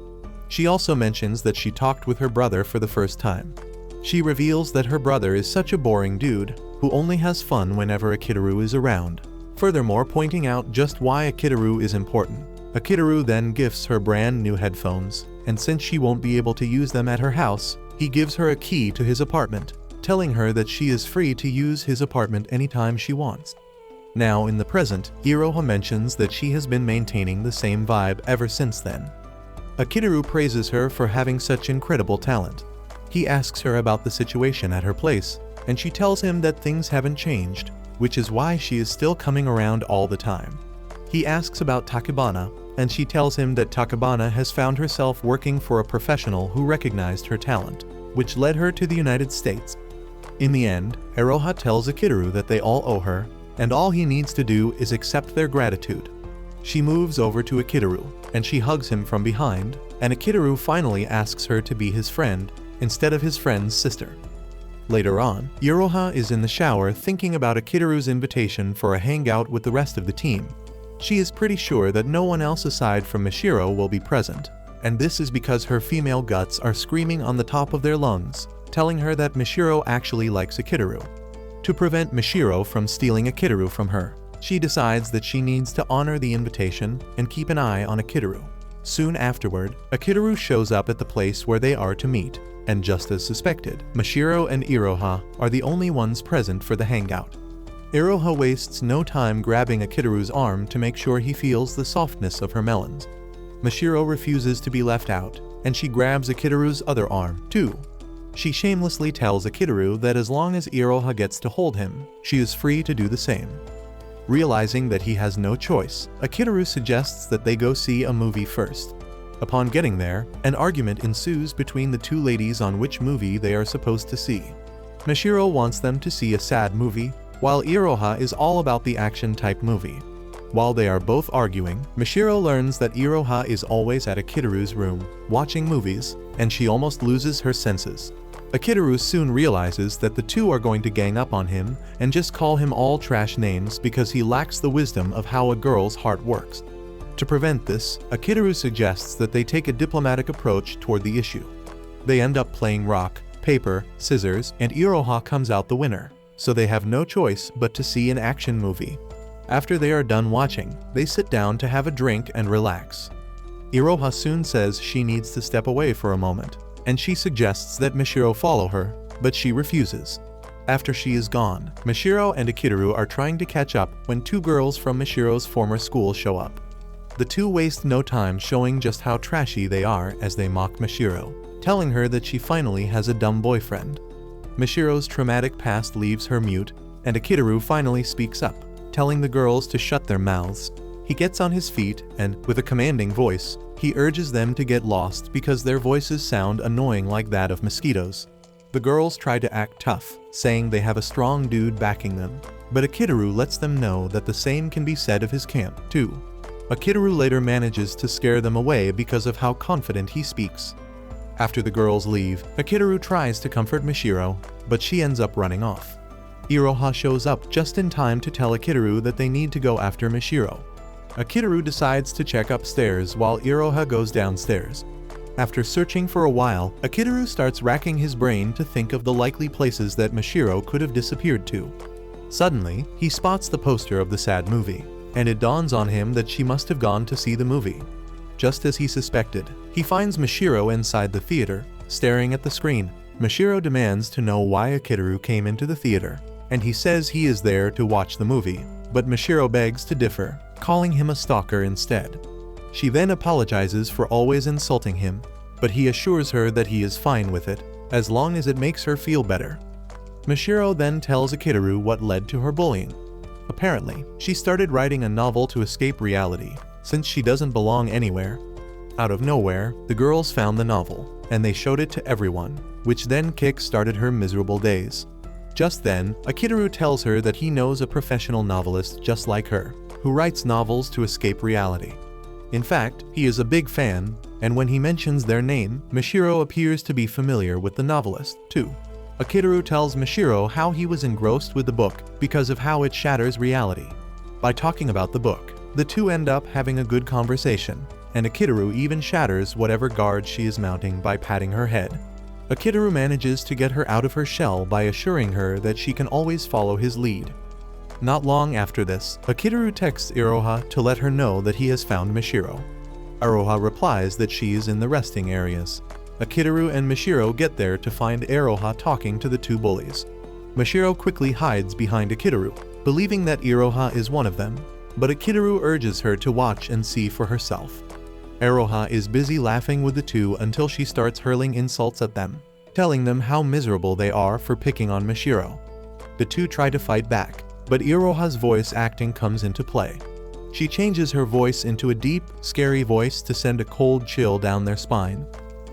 She also mentions that she talked with her brother for the first time. She reveals that her brother is such a boring dude, who only has fun whenever Akitaru is around, furthermore pointing out just why Akitaru is important. Akitaru then gifts her brand new headphones, and since she won't be able to use them at her house, he gives her a key to his apartment, telling her that she is free to use his apartment anytime she wants. Now in the present, Iroha mentions that she has been maintaining the same vibe ever since then. Akitaru praises her for having such incredible talent. He asks her about the situation at her place, and she tells him that things haven't changed, which is why she is still coming around all the time. He asks about Takebana, and she tells him that Takebana has found herself working for a professional who recognized her talent, which led her to the United States. In the end, Iroha tells Akitaru that they all owe her, and all he needs to do is accept their gratitude. She moves over to Akitaru, and she hugs him from behind, and Akitaru finally asks her to be his friend, instead of his friend's sister. Later on, Iroha is in the shower thinking about Akitaru's invitation for a hangout with the rest of the team. She is pretty sure that no one else aside from Mishiro will be present, and this is because her female guts are screaming on the top of their lungs, telling her that Mishiro actually likes Akitaru. To prevent Mishiro from stealing Akitaru from her, she decides that she needs to honor the invitation and keep an eye on Akitaru. Soon afterward, Akitaru shows up at the place where they are to meet, and just as suspected, Mishiro and Iroha are the only ones present for the hangout. Iroha wastes no time grabbing Akitaru's arm to make sure he feels the softness of her melons. Mishiro refuses to be left out, and she grabs Akitaru's other arm, too. She shamelessly tells Akitaru that as long as Iroha gets to hold him, she is free to do the same. Realizing that he has no choice, Akitaru suggests that they go see a movie first. Upon getting there, an argument ensues between the two ladies on which movie they are supposed to see. Mishiro wants them to see a sad movie, while Iroha is all about the action-type movie. While they are both arguing, Mishiro learns that Iroha is always at Akitaru's room, watching movies, and she almost loses her senses. Akitaru soon realizes that the two are going to gang up on him and just call him all trash names because he lacks the wisdom of how a girl's heart works. To prevent this, Akitaru suggests that they take a diplomatic approach toward the issue. They end up playing rock, paper, scissors, and Iroha comes out the winner, so they have no choice but to see an action movie. After they are done watching, they sit down to have a drink and relax. Iroha soon says she needs to step away for a moment, and she suggests that Mishiro follow her, but she refuses. After she is gone, Mishiro and Akitaru are trying to catch up when two girls from Mishiro's former school show up. The two waste no time showing just how trashy they are as they mock Mishiro, telling her that she finally has a dumb boyfriend. Mishiro's traumatic past leaves her mute, and Akitaru finally speaks up, telling the girls to shut their mouths. He gets on his feet and, with a commanding voice, he urges them to get lost because their voices sound annoying like that of mosquitoes. The girls try to act tough, saying they have a strong dude backing them, but Akitaru lets them know that the same can be said of his camp, too. Akitaru later manages to scare them away because of how confident he speaks. After the girls leave, Akitaru tries to comfort Mishiro, but she ends up running off. Iroha shows up just in time to tell Akitaru that they need to go after Mishiro. Akitaru decides to check upstairs while Iroha goes downstairs. After searching for a while, Akitaru starts racking his brain to think of the likely places that Mishiro could have disappeared to. Suddenly, he spots the poster of the sad movie, and it dawns on him that she must have gone to see the movie. Just as he suspected, he finds Mishiro inside the theater, staring at the screen. Mishiro demands to know why Akitaru came into the theater, and he says he is there to watch the movie, but Mishiro begs to differ, calling him a stalker instead. She then apologizes for always insulting him, but he assures her that he is fine with it, as long as it makes her feel better. Mishiro then tells Akitaru what led to her bullying. Apparently, she started writing a novel to escape reality, since she doesn't belong anywhere. Out of nowhere, the girls found the novel, and they showed it to everyone, which then kick-started her miserable days. Just then, Akitaru tells her that he knows a professional novelist just like her, who writes novels to escape reality. In fact, he is a big fan, and when he mentions their name, Mishiro appears to be familiar with the novelist, too. Akitaru tells Mishiro how he was engrossed with the book because of how it shatters reality. By talking about the book, the two end up having a good conversation, and Akitaru even shatters whatever guard she is mounting by patting her head. Akitaru manages to get her out of her shell by assuring her that she can always follow his lead. Not long after this, Akitaru texts Iroha to let her know that he has found Mishiro. Iroha replies that she is in the resting areas. Akitaru and Mishiro get there to find Iroha talking to the two bullies. Mishiro quickly hides behind Akitaru, believing that Iroha is one of them, but Akitaru urges her to watch and see for herself. Iroha is busy laughing with the two until she starts hurling insults at them, telling them how miserable they are for picking on Mishiro. The two try to fight back, but Iroha's voice acting comes into play. She changes her voice into a deep, scary voice to send a cold chill down their spine.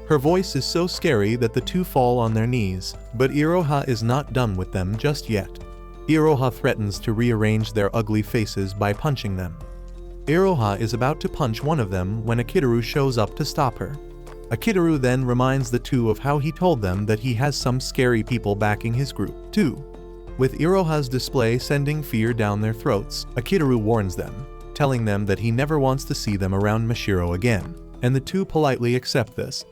Her voice is so scary that the two fall on their knees, but Iroha is not done with them just yet. Iroha threatens to rearrange their ugly faces by punching them. Iroha is about to punch one of them when Akitaru shows up to stop her. Akitaru then reminds the two of how he told them that he has some scary people backing his group, too. With Iroha's display sending fear down their throats, Akitaru warns them, telling them that he never wants to see them around Mashiro again, and the two politely accept this.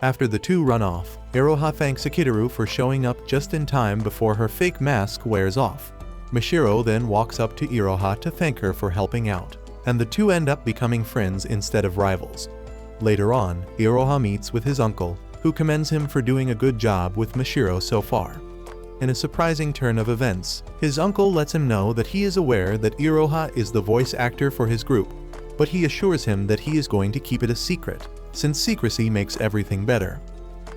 After the two run off, Iroha thanks Akitaru for showing up just in time before her fake mask wears off. Mashiro then walks up to Iroha to thank her for helping out, and the two end up becoming friends instead of rivals. Later on, Iroha meets with his uncle, who commends him for doing a good job with Mashiro so far. In a surprising turn of events, his uncle lets him know that he is aware that Iroha is the voice actor for his group, but he assures him that he is going to keep it a secret, since secrecy makes everything better.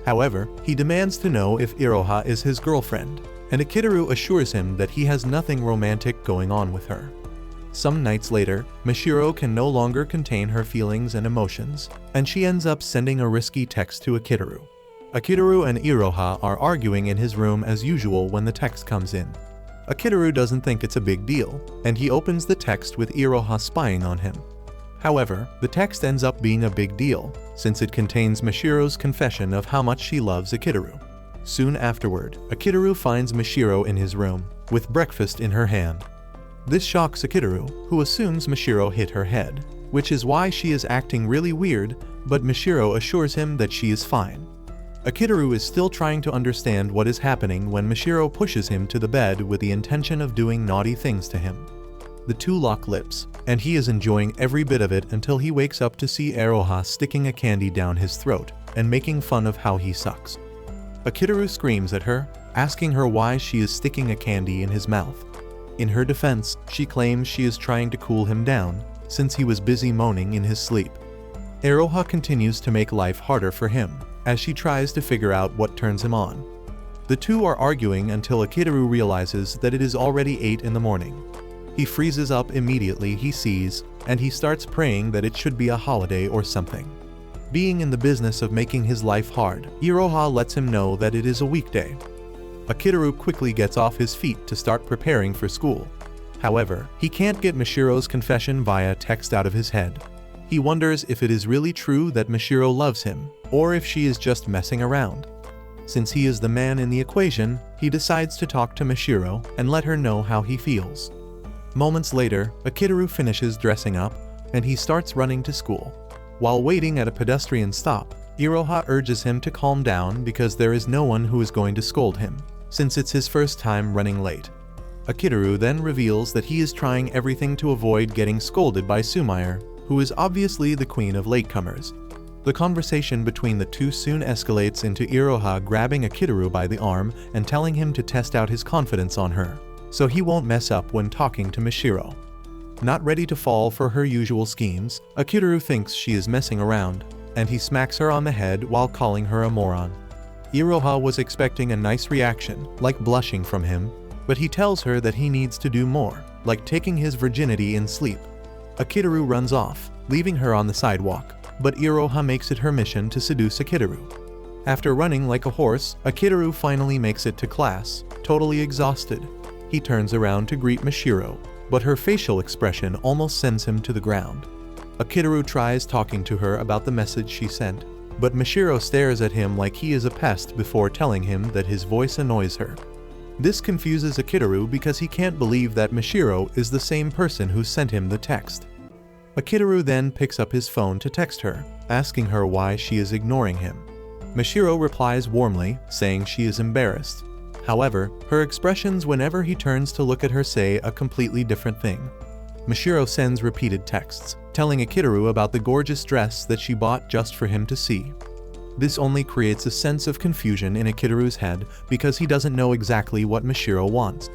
However, he demands to know if Iroha is his girlfriend, and Akitaru assures him that he has nothing romantic going on with her. Some nights later, Mashiro can no longer contain her feelings and emotions, and she ends up sending a risky text to Akitaru. Akitaru and Iroha are arguing in his room as usual when the text comes in. Akitaru doesn't think it's a big deal, and he opens the text with Iroha spying on him. However, the text ends up being a big deal, since it contains Mashiro's confession of how much she loves Akitaru. Soon afterward, Akitaru finds Mashiro in his room, with breakfast in her hand. This shocks Akitaru, who assumes Mashiro hit her head, which is why she is acting really weird, but Mashiro assures him that she is fine. Akitaru is still trying to understand what is happening when Mashiro pushes him to the bed with the intention of doing naughty things to him. The two lock lips, and he is enjoying every bit of it until he wakes up to see Iroha sticking a candy down his throat and making fun of how he sucks. Akitaru screams at her, asking her why she is sticking a candy in his mouth. In her defense, she claims she is trying to cool him down, since he was busy moaning in his sleep. Iroha continues to make life harder for him, as she tries to figure out what turns him on. The two are arguing until Akitaru realizes that it is already 8 in the morning. He freezes up immediately he sees, and he starts praying that it should be a holiday or something. Being in the business of making his life hard, Iroha lets him know that it is a weekday. Akitaru quickly gets off his feet to start preparing for school. However, he can't get Mashiro's confession via text out of his head. He wonders if it is really true that Mashiro loves him, or if she is just messing around. Since he is the man in the equation, he decides to talk to Mashiro and let her know how he feels. Moments later, Akitaru finishes dressing up, and he starts running to school. While waiting at a pedestrian stop, Iroha urges him to calm down because there is no one who is going to scold him, since it's his first time running late. Akitaru then reveals that he is trying everything to avoid getting scolded by Sumair, who is obviously the queen of latecomers. The conversation between the two soon escalates into Iroha grabbing Akitaru by the arm and telling him to test out his confidence on her, so he won't mess up when talking to Mashiro. Not ready to fall for her usual schemes, Akitaru thinks she is messing around, and he smacks her on the head while calling her a moron. Iroha was expecting a nice reaction, like blushing from him, but he tells her that he needs to do more, like taking his virginity in sleep. Akitaru runs off, leaving her on the sidewalk, but Iroha makes it her mission to seduce Akitaru. After running like a horse, Akitaru finally makes it to class, totally exhausted. He turns around to greet Mashiro, but her facial expression almost sends him to the ground. Akitaru tries talking to her about the message she sent, but Mashiro stares at him like he is a pest before telling him that his voice annoys her. This confuses Akitaru because he can't believe that Mashiro is the same person who sent him the text. Akitaru then picks up his phone to text her, asking her why she is ignoring him. Mashiro replies warmly, saying she is embarrassed. However, her expressions whenever he turns to look at her say a completely different thing. Mashiro sends repeated texts, telling Akitaru about the gorgeous dress that she bought just for him to see. This only creates a sense of confusion in Akitaru's head because he doesn't know exactly what Mashiro wants.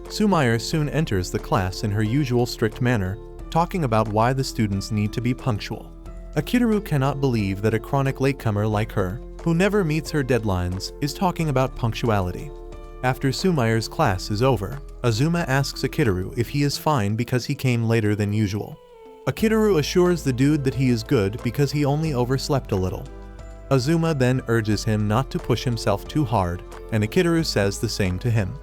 Sumair soon enters the class in her usual strict manner, talking about why the students need to be punctual. Akitaru cannot believe that a chronic latecomer like her, who never meets her deadlines, is talking about punctuality. After Sumair's class is over, Azuma asks Akitaru if he is fine because he came later than usual. Akitaru assures the dude that he is good because he only overslept a little. Azuma then urges him not to push himself too hard, and Akitaru says the same to him.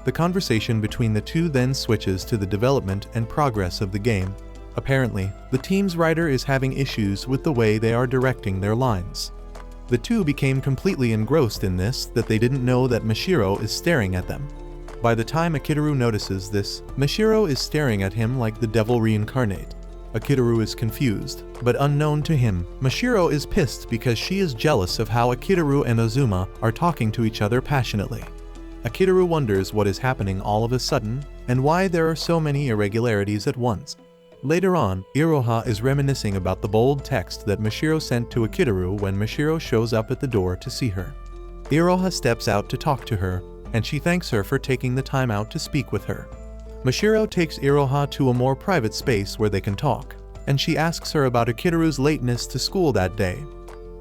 The conversation between the two then switches to the development and progress of the game. Apparently, the team's writer is having issues with the way they are directing their lines. The two became completely engrossed in this that they didn't know that Mashiro is staring at them. By the time Akitaru notices this, Mashiro is staring at him like the devil reincarnate. Akitaru is confused, but unknown to him, Mashiro is pissed because she is jealous of how Akitaru and Ozuma are talking to each other passionately. Akitaru wonders what is happening all of a sudden, and why there are so many irregularities at once. Later on, Iroha is reminiscing about the bold text that Mashiro sent to Akitaru when Mashiro shows up at the door to see her. Iroha steps out to talk to her, and she thanks her for taking the time out to speak with her. Mashiro takes Iroha to a more private space where they can talk, and she asks her about Akitaru's lateness to school that day.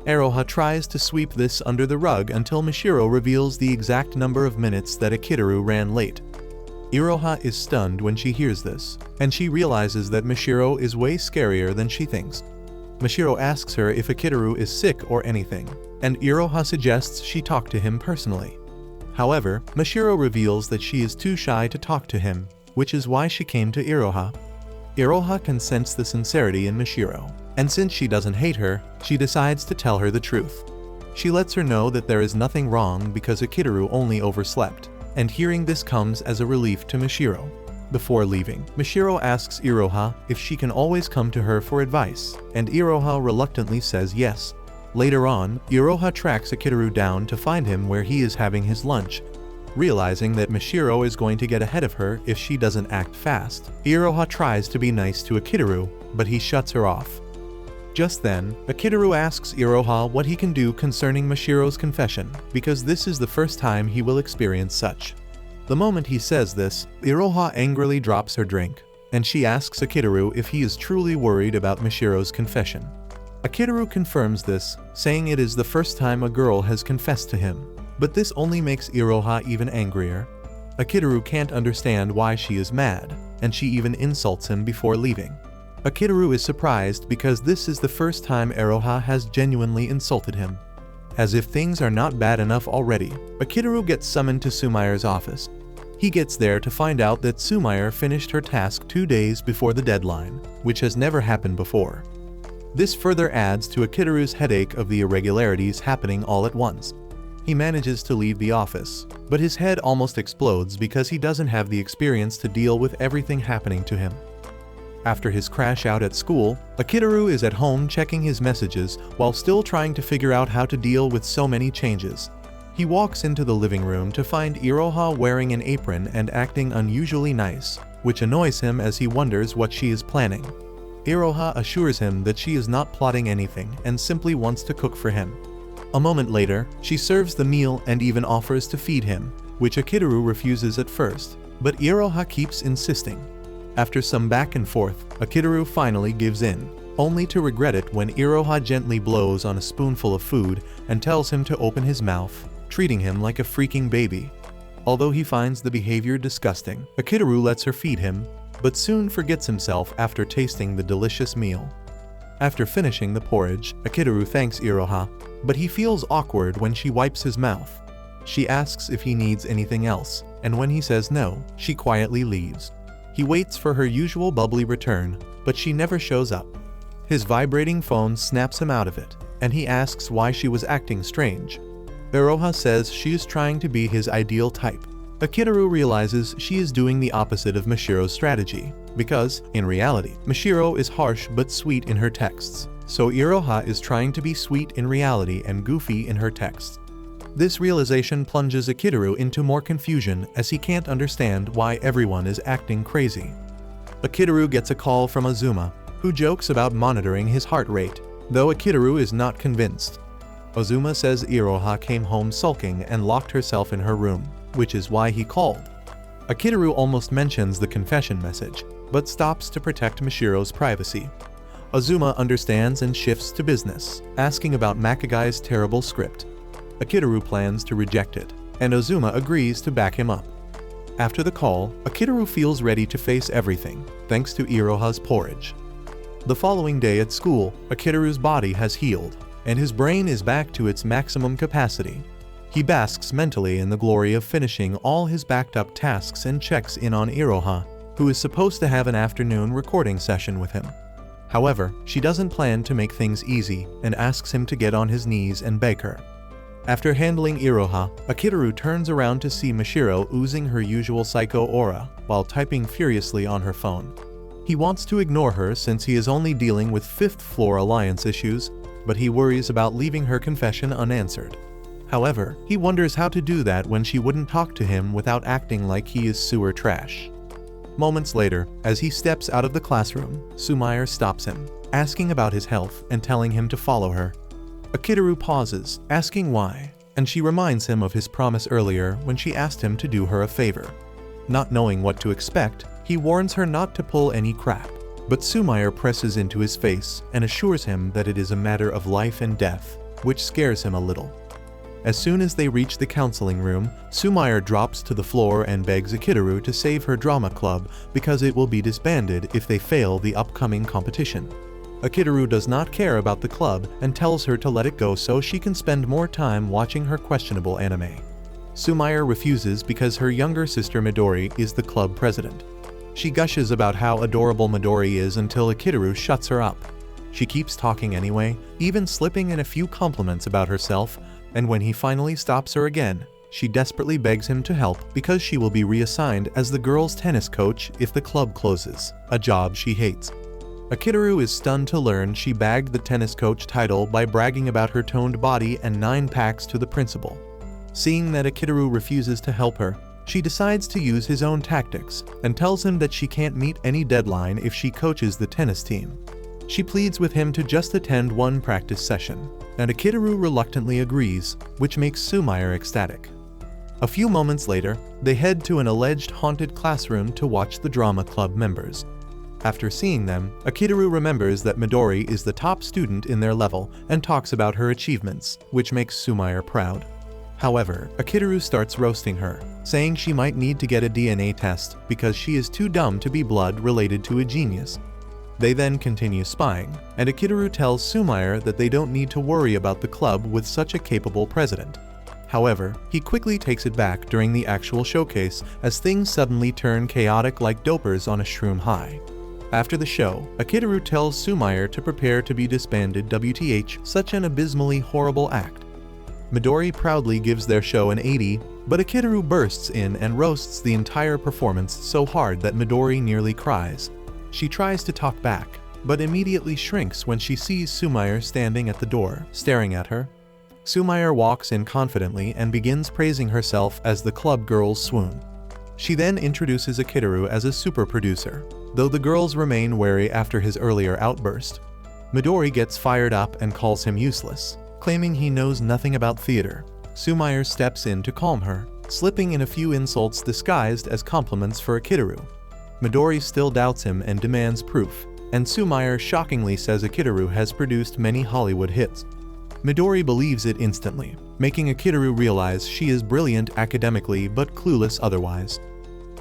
Iroha tries to sweep this under the rug until Mashiro reveals the exact number of minutes that Akitaru ran late. Iroha is stunned when she hears this, and she realizes that Mashiro is way scarier than she thinks. Mashiro asks her if Akitaru is sick or anything, and Iroha suggests she talk to him personally. However, Mashiro reveals that she is too shy to talk to him, which is why she came to Iroha. Iroha can sense the sincerity in Mashiro, and since she doesn't hate her, she decides to tell her the truth. She lets her know that there is nothing wrong because Akitaru only overslept, and hearing this comes as a relief to Mashiro. Before leaving, Mashiro asks Iroha if she can always come to her for advice, and Iroha reluctantly says yes. Later on, Iroha tracks Akitaru down to find him where he is having his lunch. Realizing that Mashiro is going to get ahead of her if she doesn't act fast, Iroha tries to be nice to Akitaru, but he shuts her off. Just then, Akitaru asks Iroha what he can do concerning Mashiro's confession, because this is the first time he will experience such. The moment he says this, Iroha angrily drops her drink, and she asks Akitaru if he is truly worried about Mashiro's confession. Akitaru confirms this, saying it is the first time a girl has confessed to him, but this only makes Iroha even angrier. Akitaru can't understand why she is mad, and she even insults him before leaving. Akitaru is surprised because this is the first time Iroha has genuinely insulted him. As if things are not bad enough already, Akitaru gets summoned to Sumayor's office. He gets there to find out that Sumayor finished her task 2 days before the deadline, which has never happened before. This further adds to Akitaru's headache of the irregularities happening all at once. He manages to leave the office, but his head almost explodes because he doesn't have the experience to deal with everything happening to him. After his crash out at school, Akitaru is at home checking his messages while still trying to figure out how to deal with so many changes. He walks into the living room to find Iroha wearing an apron and acting unusually nice, which annoys him as he wonders what she is planning. Iroha assures him that she is not plotting anything and simply wants to cook for him. A moment later, she serves the meal and even offers to feed him, which Akitaru refuses at first, but Iroha keeps insisting. After some back and forth, Akitaru finally gives in, only to regret it when Iroha gently blows on a spoonful of food and tells him to open his mouth, treating him like a freaking baby. Although he finds the behavior disgusting, Akitaru lets her feed him, but soon forgets himself after tasting the delicious meal. After finishing the porridge, Akitaru thanks Iroha, but he feels awkward when she wipes his mouth. She asks if he needs anything else, and when he says no, she quietly leaves. He waits for her usual bubbly return, but she never shows up. His vibrating phone snaps him out of it, and he asks why she was acting strange. Iroha says she is trying to be his ideal type. Akitaru realizes she is doing the opposite of Mashiro's strategy, because, in reality, Mashiro is harsh but sweet in her texts, so Iroha is trying to be sweet in reality and goofy in her texts. This realization plunges Akitaru into more confusion as he can't understand why everyone is acting crazy. Akitaru gets a call from Ozuma, who jokes about monitoring his heart rate, though Akitaru is not convinced. Ozuma says Iroha came home sulking and locked herself in her room, which is why he called. Akitaru almost mentions the confession message, but stops to protect Mashiro's privacy. Ozuma understands and shifts to business, asking about Makagai's terrible script. Akitaru plans to reject it, and Ozuma agrees to back him up. After the call, Akitaru feels ready to face everything, thanks to Iroha's porridge. The following day at school, Akitaru's body has healed, and his brain is back to its maximum capacity. He basks mentally in the glory of finishing all his backed-up tasks and checks in on Iroha, who is supposed to have an afternoon recording session with him. However, she doesn't plan to make things easy and asks him to get on his knees and beg her. After handling Iroha, Akitaru turns around to see Mashiro oozing her usual psycho aura while typing furiously on her phone. He wants to ignore her since he is only dealing with 5th floor alliance issues, but he worries about leaving her confession unanswered. However, he wonders how to do that when she wouldn't talk to him without acting like he is sewer trash. Moments later, as he steps out of the classroom, Sumire stops him, asking about his health and telling him to follow her. Akitaru pauses, asking why, and she reminds him of his promise earlier when she asked him to do her a favor. Not knowing what to expect, he warns her not to pull any crap, but Sumire presses into his face and assures him that it is a matter of life and death, which scares him a little. As soon as they reach the counseling room, Sumire drops to the floor and begs Akitaru to save her drama club because it will be disbanded if they fail the upcoming competition. Akitaru does not care about the club and tells her to let it go so she can spend more time watching her questionable anime. Sumire refuses because her younger sister Midori is the club president. She gushes about how adorable Midori is until Akitaru shuts her up. She keeps talking anyway, even slipping in a few compliments about herself, and when he finally stops her again, she desperately begs him to help because she will be reassigned as the girls' tennis coach if the club closes, a job she hates. Akitaru is stunned to learn she bagged the tennis coach title by bragging about her toned body and 9-packs to the principal. Seeing that Akitaru refuses to help her, she decides to use his own tactics and tells him that she can't meet any deadline if she coaches the tennis team. She pleads with him to just attend one practice session, and Akitaru reluctantly agrees, which makes Sumire ecstatic. A few moments later, they head to an alleged haunted classroom to watch the drama club members. After seeing them, Akitaru remembers that Midori is the top student in their level and talks about her achievements, which makes Sumire proud. However, Akitaru starts roasting her, saying she might need to get a DNA test because she is too dumb to be blood related to a genius. They then continue spying, and Akitaru tells Sumire that they don't need to worry about the club with such a capable president. However, he quickly takes it back during the actual showcase as things suddenly turn chaotic like dopers on a shroom high. After the show, Akitaru tells Sumire to prepare to be disbanded WTH, such an abysmally horrible act. Midori proudly gives their show an 80, but Akitaru bursts in and roasts the entire performance so hard that Midori nearly cries. She tries to talk back, but immediately shrinks when she sees Sumire standing at the door, staring at her. Sumire walks in confidently and begins praising herself as the club girls swoon. She then introduces Akitaru as a super producer, though the girls remain wary after his earlier outburst. Midori gets fired up and calls him useless, claiming he knows nothing about theater. Sumire steps in to calm her, slipping in a few insults disguised as compliments for Akitaru. Midori still doubts him and demands proof, and Sumire shockingly says Akitaru has produced many Hollywood hits. Midori believes it instantly, making Akitaru realize she is brilliant academically but clueless otherwise.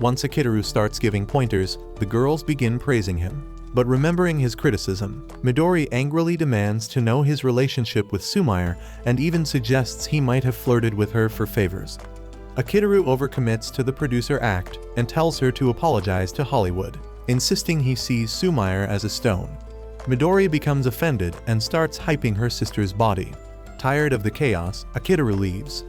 Once Akitaru starts giving pointers, the girls begin praising him. But remembering his criticism, Midori angrily demands to know his relationship with Sumire and even suggests he might have flirted with her for favors. Akitaru overcommits to the producer act and tells her to apologize to Hollywood, insisting he sees Sumire as a stone. Midori becomes offended and starts hyping her sister's body. Tired of the chaos, Akitaru leaves.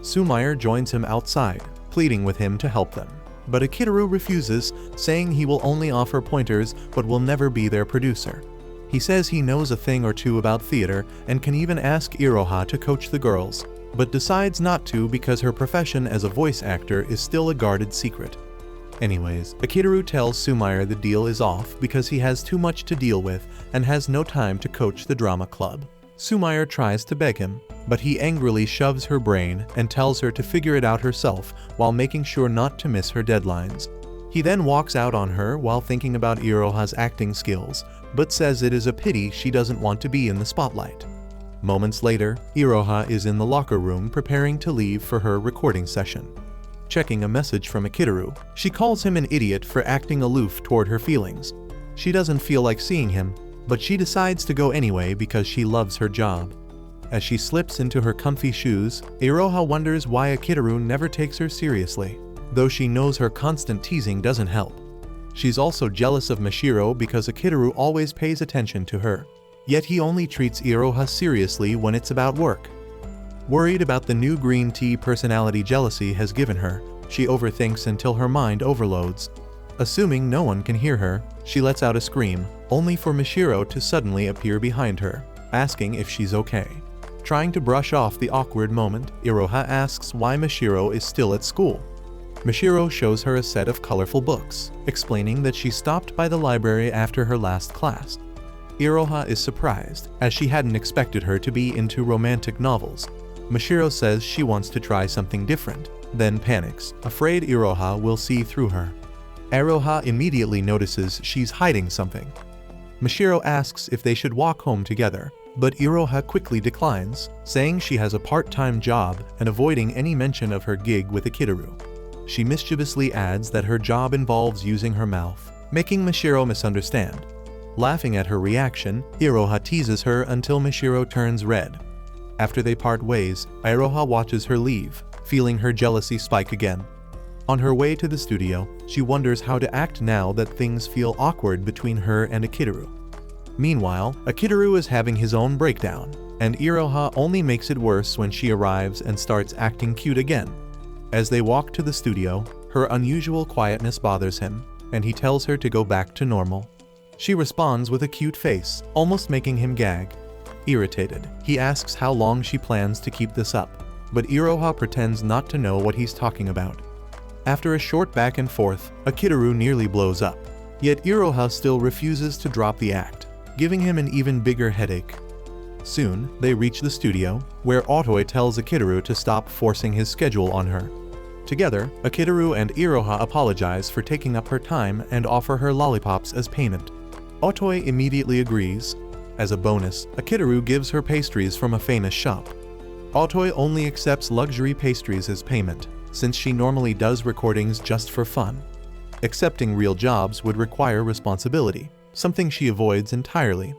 Sumire joins him outside, pleading with him to help them. But Akitaru refuses, saying he will only offer pointers but will never be their producer. He says he knows a thing or two about theater and can even ask Iroha to coach the girls, but decides not to because her profession as a voice actor is still a guarded secret. Anyways, Akitaru tells Sumire the deal is off because he has too much to deal with and has no time to coach the drama club. Sumire tries to beg him, but he angrily shoves her brain and tells her to figure it out herself while making sure not to miss her deadlines. He then walks out on her while thinking about Iroha's acting skills, but says it is a pity she doesn't want to be in the spotlight. Moments later, Iroha is in the locker room preparing to leave for her recording session. Checking a message from Akitaru, she calls him an idiot for acting aloof toward her feelings. She doesn't feel like seeing him, but she decides to go anyway because she loves her job. As she slips into her comfy shoes, Iroha wonders why Akitaru never takes her seriously, though she knows her constant teasing doesn't help. She's also jealous of Mashiro because Akitaru always pays attention to her. Yet he only treats Iroha seriously when it's about work. Worried about the new green tea personality jealousy has given her, she overthinks until her mind overloads. Assuming no one can hear her, she lets out a scream, only for Mashiro to suddenly appear behind her, asking if she's okay. Trying to brush off the awkward moment, Iroha asks why Mashiro is still at school. Mashiro shows her a set of colorful books, explaining that she stopped by the library after her last class. Iroha is surprised, as she hadn't expected her to be into romantic novels. Mashiro says she wants to try something different, then panics, afraid Iroha will see through her. Iroha immediately notices she's hiding something. Mashiro asks if they should walk home together, but Iroha quickly declines, saying she has a part-time job and avoiding any mention of her gig with Akitaru. She mischievously adds that her job involves using her mouth, making Mashiro misunderstand. Laughing at her reaction, Iroha teases her until Mashiro turns red. After they part ways, Iroha watches her leave, feeling her jealousy spike again. On her way to the studio, she wonders how to act now that things feel awkward between her and Akitaru. Meanwhile, Akitaru is having his own breakdown, and Iroha only makes it worse when she arrives and starts acting cute again. As they walk to the studio, her unusual quietness bothers him, and he tells her to go back to normal. She responds with a cute face, almost making him gag. Irritated, he asks how long she plans to keep this up, but Iroha pretends not to know what he's talking about. After a short back and forth, Akitaru nearly blows up, yet Iroha still refuses to drop the act, giving him an even bigger headache. Soon, they reach the studio, where Otoi tells Akitaru to stop forcing his schedule on her. Together, Akitaru and Iroha apologize for taking up her time and offer her lollipops as payment. Otoi immediately agrees. As a bonus, Akitaru gives her pastries from a famous shop. Otoi only accepts luxury pastries as payment, since she normally does recordings just for fun. Accepting real jobs would require responsibility, something she avoids entirely.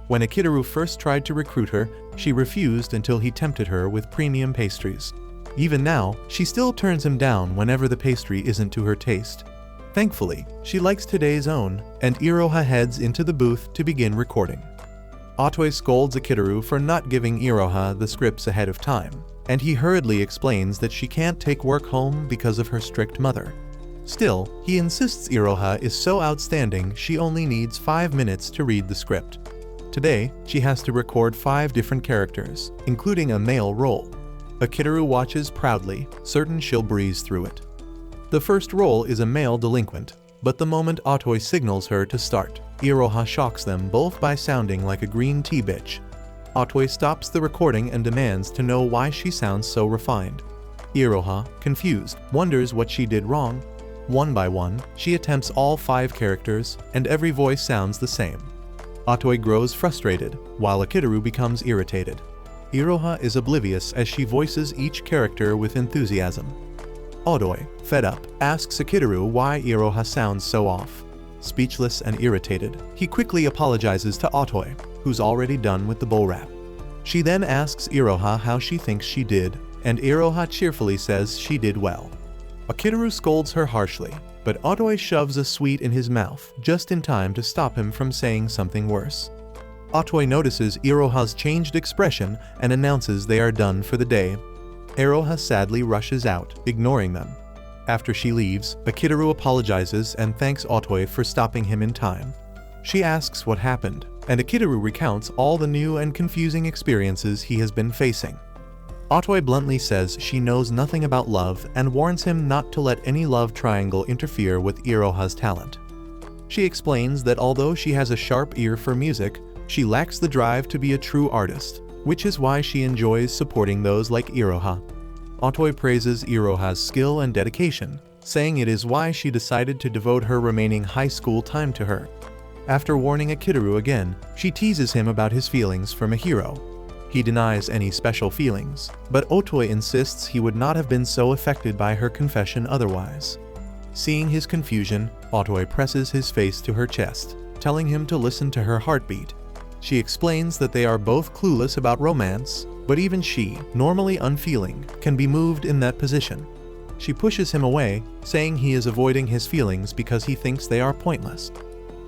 When Akitaru first tried to recruit her, she refused until he tempted her with premium pastries. Even now, she still turns him down whenever the pastry isn't to her taste. Thankfully, she likes today's own, and Iroha heads into the booth to begin recording. Otoi scolds Akitaru for not giving Iroha the scripts ahead of time, and he hurriedly explains that she can't take work home because of her strict mother. Still, he insists Iroha is so outstanding she only needs 5 minutes to read the script. Today, she has to record 5 different characters, including a male role. Akitaru watches proudly, certain she'll breeze through it. The first role is a male delinquent, but the moment Otoi signals her to start, Iroha shocks them both by sounding like a green tea bitch. Otoi stops the recording and demands to know why she sounds so refined. Iroha, confused, wonders what she did wrong. One by one, she attempts all 5 characters, and every voice sounds the same. Otoi grows frustrated, while Akitaru becomes irritated. Iroha is oblivious as she voices each character with enthusiasm. Otoi, fed up, asks Akitaru why Iroha sounds so off. Speechless and irritated, he quickly apologizes to Otoi, who's already done with the bull rap. She then asks Iroha how she thinks she did, and Iroha cheerfully says she did well. Akitaru scolds her harshly, but Otoi shoves a sweet in his mouth just in time to stop him from saying something worse. Otoi notices Iroha's changed expression and announces they are done for the day. Iroha sadly rushes out, ignoring them. After she leaves, Akitaru apologizes and thanks Otoi for stopping him in time. She asks what happened, and Akitaru recounts all the new and confusing experiences he has been facing. Otoi bluntly says she knows nothing about love and warns him not to let any love triangle interfere with Iroha's talent. She explains that although she has a sharp ear for music, she lacks the drive to be a true artist, which is why she enjoys supporting those like Iroha. Otoi praises Iroha's skill and dedication, saying it is why she decided to devote her remaining high school time to her. After warning Akitaru again, she teases him about his feelings for Mahiro. He denies any special feelings, but Otoi insists he would not have been so affected by her confession otherwise. Seeing his confusion, Otoi presses his face to her chest, telling him to listen to her heartbeat. She explains that they are both clueless about romance, but even she, normally unfeeling, can be moved in that position. She pushes him away, saying he is avoiding his feelings because he thinks they are pointless.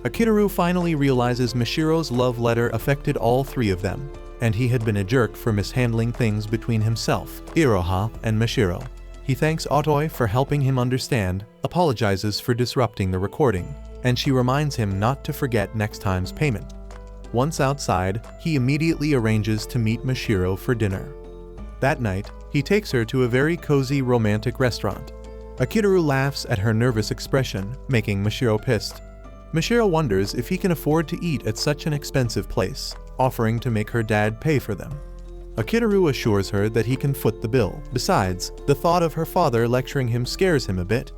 Akitaru finally realizes Mishiro's love letter affected all three of them, and he had been a jerk for mishandling things between himself, Iroha, and Mishiro. He thanks Otoi for helping him understand, apologizes for disrupting the recording, and she reminds him not to forget next time's payment. Once outside, he immediately arranges to meet Mishiro for dinner. That night, he takes her to a very cozy romantic restaurant. Akitaru laughs at her nervous expression, making Mishiro pissed. Mishiro wonders if he can afford to eat at such an expensive place, offering to make her dad pay for them. Akitaru assures her that he can foot the bill. Besides, the thought of her father lecturing him scares him a bit.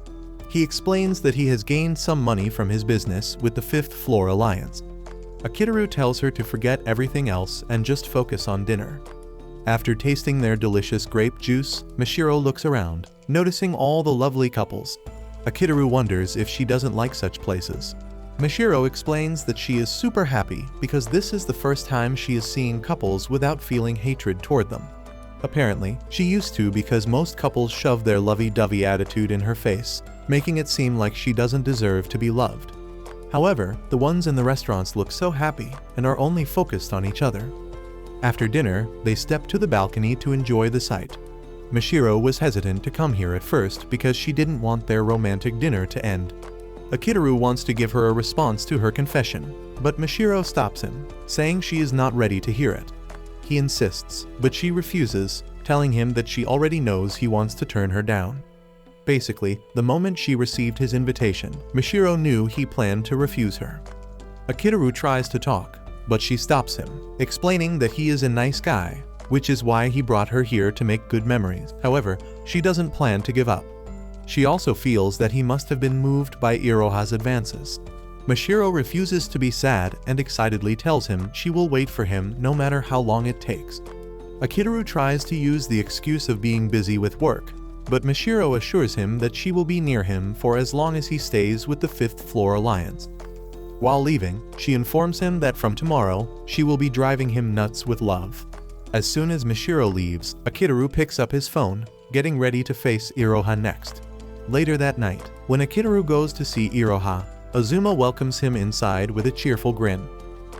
He explains that he has gained some money from his business with the Fifth Floor Alliance. Akitaru tells her to forget everything else and just focus on dinner. After tasting their delicious grape juice, Mishiro looks around, noticing all the lovely couples. Akitaru wonders if she doesn't like such places. Mishiro explains that she is super happy because this is the first time she is seeing couples without feeling hatred toward them. Apparently, she used to because most couples shove their lovey-dovey attitude in her face, making it seem like she doesn't deserve to be loved. However, the ones in the restaurants look so happy and are only focused on each other. After dinner, they step to the balcony to enjoy the sight. Mishiro was hesitant to come here at first because she didn't want their romantic dinner to end. Akitaru wants to give her a response to her confession, but Mishiro stops him, saying she is not ready to hear it. He insists, but she refuses, telling him that she already knows he wants to turn her down. Basically, the moment she received his invitation, Mishiro knew he planned to refuse her. Akitaru tries to talk, but she stops him, explaining that he is a nice guy, which is why he brought her here to make good memories. However, she doesn't plan to give up. She also feels that he must have been moved by Iroha's advances. Mishiro refuses to be sad and excitedly tells him she will wait for him no matter how long it takes. Akitaru tries to use the excuse of being busy with work, but Mishiro assures him that she will be near him for as long as he stays with the Fifth Floor Alliance. While leaving, she informs him that from tomorrow, she will be driving him nuts with love. As soon as Mishiro leaves, Akitaru picks up his phone, getting ready to face Iroha next. Later that night, when Akitaru goes to see Iroha, Ozuma welcomes him inside with a cheerful grin.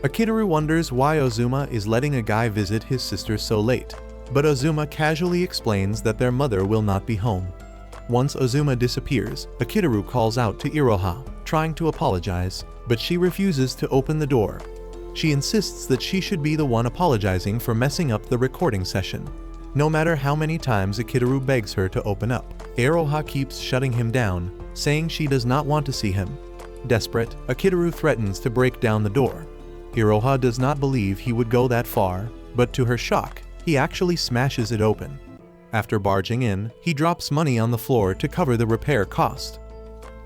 Akitaru wonders why Ozuma is letting a guy visit his sister so late, but Ozuma casually explains that their mother will not be home. Once Ozuma disappears, Akitaru calls out to Iroha, trying to apologize, but she refuses to open the door. She insists that she should be the one apologizing for messing up the recording session. No matter how many times Akitaru begs her to open up, Iroha keeps shutting him down, saying she does not want to see him. Desperate, Akitaru threatens to break down the door. Iroha does not believe he would go that far, but to her shock, he actually smashes it open. After barging in, he drops money on the floor to cover the repair cost.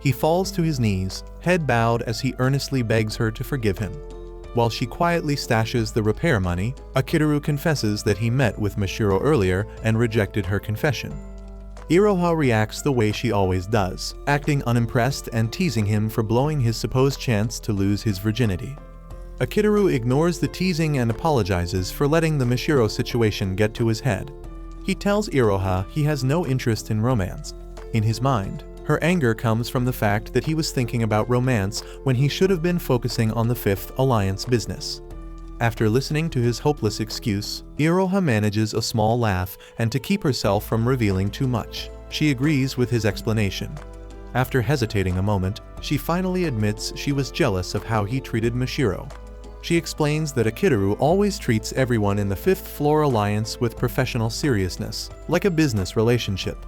He falls to his knees, head bowed as he earnestly begs her to forgive him. While she quietly stashes the repair money, Akitaru confesses that he met with Mishiro earlier and rejected her confession. Iroha reacts the way she always does, acting unimpressed and teasing him for blowing his supposed chance to lose his virginity. Akitaru ignores the teasing and apologizes for letting the Mishiro situation get to his head. He tells Iroha he has no interest in romance. In his mind, her anger comes from the fact that he was thinking about romance when he should have been focusing on the Fifth Alliance business. After listening to his hopeless excuse, Iroha manages a small laugh, and to keep herself from revealing too much, she agrees with his explanation. After hesitating a moment, she finally admits she was jealous of how he treated Mishiro. She explains that Akitaru always treats everyone in the Fifth Floor Alliance with professional seriousness, like a business relationship.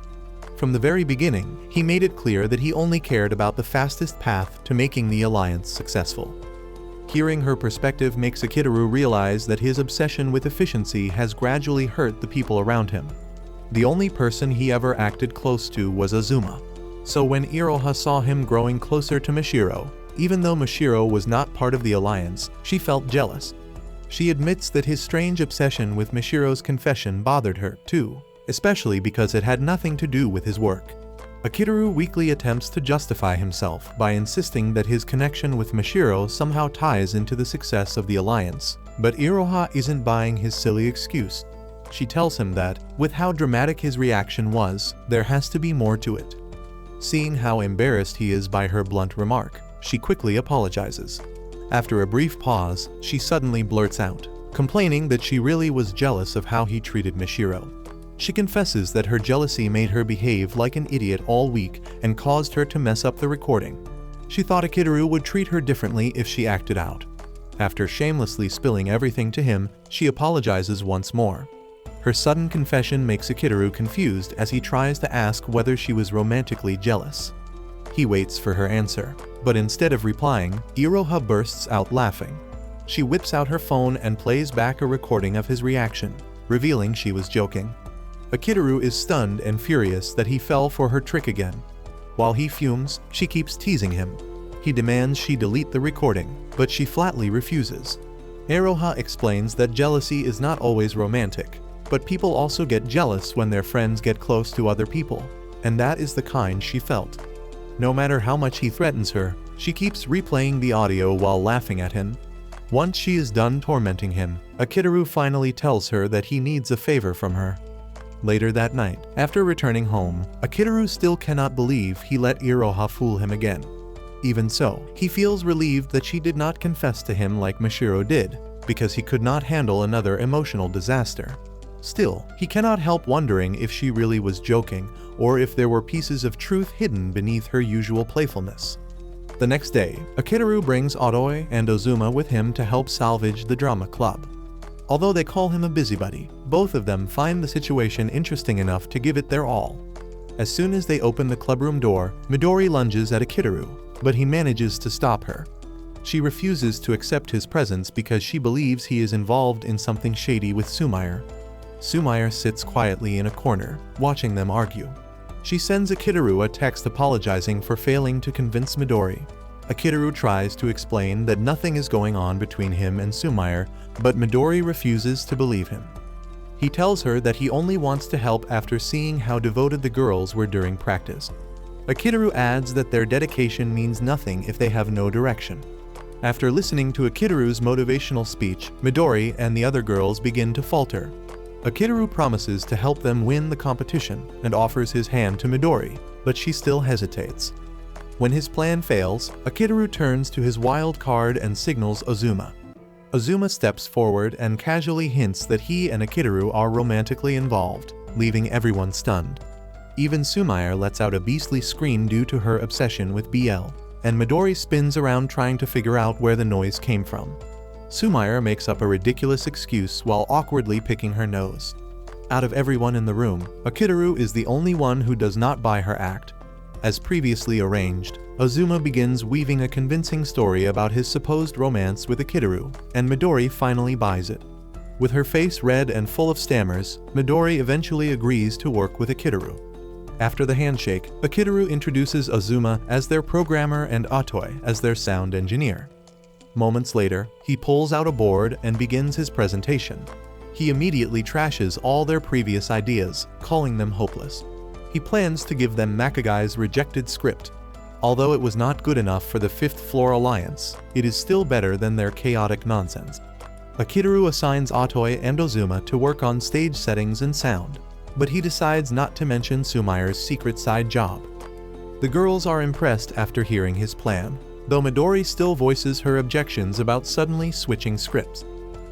From the very beginning, he made it clear that he only cared about the fastest path to making the alliance successful. Hearing her perspective makes Akitaru realize that his obsession with efficiency has gradually hurt the people around him. The only person he ever acted close to was Azuma. So when Iroha saw him growing closer to Mishiro, even though Mishiro was not part of the alliance, she felt jealous. She admits that his strange obsession with Mishiro's confession bothered her, too, especially because it had nothing to do with his work. Akitaru weakly attempts to justify himself by insisting that his connection with Mishiro somehow ties into the success of the alliance, but Iroha isn't buying his silly excuse. She tells him that, with how dramatic his reaction was, there has to be more to it. Seeing how embarrassed he is by her blunt remark, she quickly apologizes. After a brief pause, she suddenly blurts out, complaining that she really was jealous of how he treated Mishiro. She confesses that her jealousy made her behave like an idiot all week and caused her to mess up the recording. She thought Akitaru would treat her differently if she acted out. After shamelessly spilling everything to him, she apologizes once more. Her sudden confession makes Akitaru confused as he tries to ask whether she was romantically jealous. He waits for her answer, but instead of replying, Iroha bursts out laughing. She whips out her phone and plays back a recording of his reaction, revealing she was joking. Akitaru is stunned and furious that he fell for her trick again. While he fumes, she keeps teasing him. He demands she delete the recording, but she flatly refuses. Iroha explains that jealousy is not always romantic, but people also get jealous when their friends get close to other people, and that is the kind she felt. No matter how much he threatens her, she keeps replaying the audio while laughing at him. Once she is done tormenting him, Akitaru finally tells her that he needs a favor from her. Later that night, after returning home, Akitaru still cannot believe he let Iroha fool him again. Even so, he feels relieved that she did not confess to him like Mishiro did, because he could not handle another emotional disaster. Still, he cannot help wondering if she really was joking, or if there were pieces of truth hidden beneath her usual playfulness. The next day, Akitaru brings Otoi and Ozuma with him to help salvage the drama club. Although they call him a busybody, both of them find the situation interesting enough to give it their all. As soon as they open the clubroom door, Midori lunges at Akitaru, but he manages to stop her. She refuses to accept his presence because she believes he is involved in something shady with Sumair. Sumair sits quietly in a corner, watching them argue. She sends Akitaru a text apologizing for failing to convince Midori. Akitaru tries to explain that nothing is going on between him and Sumair, but Midori refuses to believe him. He tells her that he only wants to help after seeing how devoted the girls were during practice. Akitaru adds that their dedication means nothing if they have no direction. After listening to Akitaru's motivational speech, Midori and the other girls begin to falter. Akitaru promises to help them win the competition and offers his hand to Midori, but she still hesitates. When his plan fails, Akitaru turns to his wild card and signals Ozuma. Ozuma steps forward and casually hints that he and Akitaru are romantically involved, leaving everyone stunned. Even Sumair lets out a beastly scream due to her obsession with BL, and Midori spins around trying to figure out where the noise came from. Sumair makes up a ridiculous excuse while awkwardly picking her nose. Out of everyone in the room, Akitaru is the only one who does not buy her act. As previously arranged, Ozuma begins weaving a convincing story about his supposed romance with Akitaru, and Midori finally buys it. With her face red and full of stammers, Midori eventually agrees to work with Akitaru. After the handshake, Akitaru introduces Ozuma as their programmer and Otoi as their sound engineer. Moments later, he pulls out a board and begins his presentation. He immediately trashes all their previous ideas, calling them hopeless. He plans to give them Makagai's rejected script. Although it was not good enough for the Fifth Floor Alliance, it is still better than their chaotic nonsense. Akitaru assigns Otoi and Ozuma to work on stage settings and sound, but he decides not to mention Sumair's secret side job. The girls are impressed after hearing his plan, though Midori still voices her objections about suddenly switching scripts.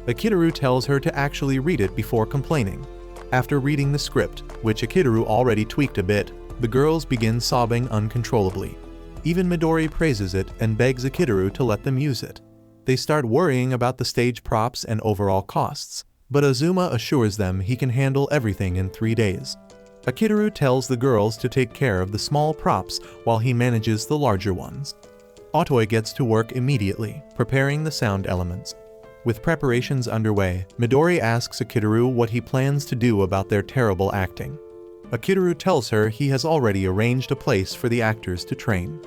Akitaru tells her to actually read it before complaining. After reading the script, which Akitaru already tweaked a bit, the girls begin sobbing uncontrollably. Even Midori praises it and begs Akitaru to let them use it. They start worrying about the stage props and overall costs, but Ozuma assures them he can handle everything in 3 days. Akitaru tells the girls to take care of the small props while he manages the larger ones. Otoi gets to work immediately, preparing the sound elements. With preparations underway, Midori asks Akitaru what he plans to do about their terrible acting. Akitaru tells her he has already arranged a place for the actors to train.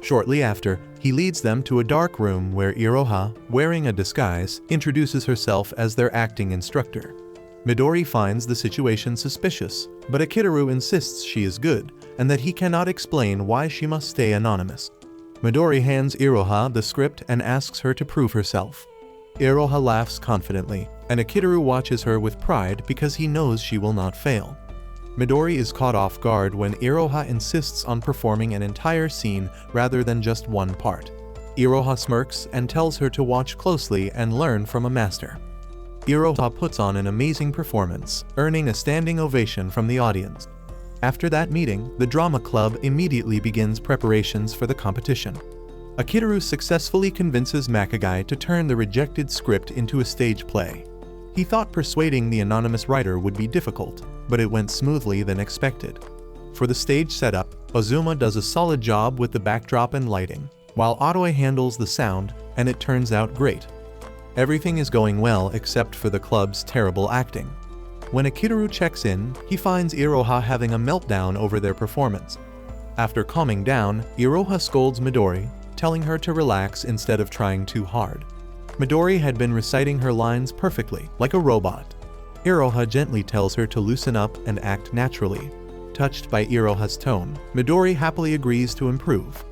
Shortly after, he leads them to a dark room where Iroha, wearing a disguise, introduces herself as their acting instructor. Midori finds the situation suspicious, but Akitaru insists she is good and that he cannot explain why she must stay anonymous. Midori hands Iroha the script and asks her to prove herself. Iroha laughs confidently, and Akitaru watches her with pride because he knows she will not fail. Midori is caught off guard when Iroha insists on performing an entire scene rather than just one part. Iroha smirks and tells her to watch closely and learn from a master. Iroha puts on an amazing performance, earning a standing ovation from the audience. After that meeting, the drama club immediately begins preparations for the competition. Akitaru successfully convinces Makagai to turn the rejected script into a stage play. He thought persuading the anonymous writer would be difficult, but it went smoothly than expected. For the stage setup, Ozuma does a solid job with the backdrop and lighting, while Otoe handles the sound, and it turns out great. Everything is going well except for the club's terrible acting. When Akitaru checks in, he finds Iroha having a meltdown over their performance. After calming down, Iroha scolds Midori, telling her to relax instead of trying too hard. Midori had been reciting her lines perfectly, like a robot. Iroha gently tells her to loosen up and act naturally. Touched by Iroha's tone, Midori happily agrees to improve.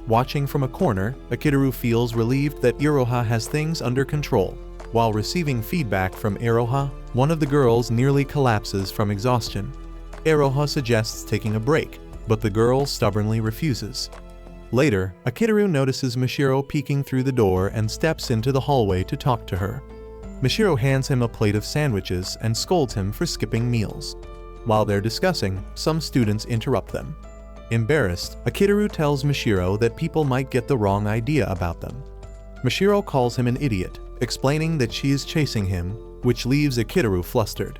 Watching from a corner, Akitaru feels relieved that Iroha has things under control. While receiving feedback from Iroha, one of the girls nearly collapses from exhaustion. Iroha suggests taking a break, but the girl stubbornly refuses. Later, Akitaru notices Mishiro peeking through the door and steps into the hallway to talk to her. Mishiro hands him a plate of sandwiches and scolds him for skipping meals. While they're discussing, some students interrupt them. Embarrassed, Akitaru tells Mishiro that people might get the wrong idea about them. Mishiro calls him an idiot, explaining that she is chasing him, which leaves Akitaru flustered.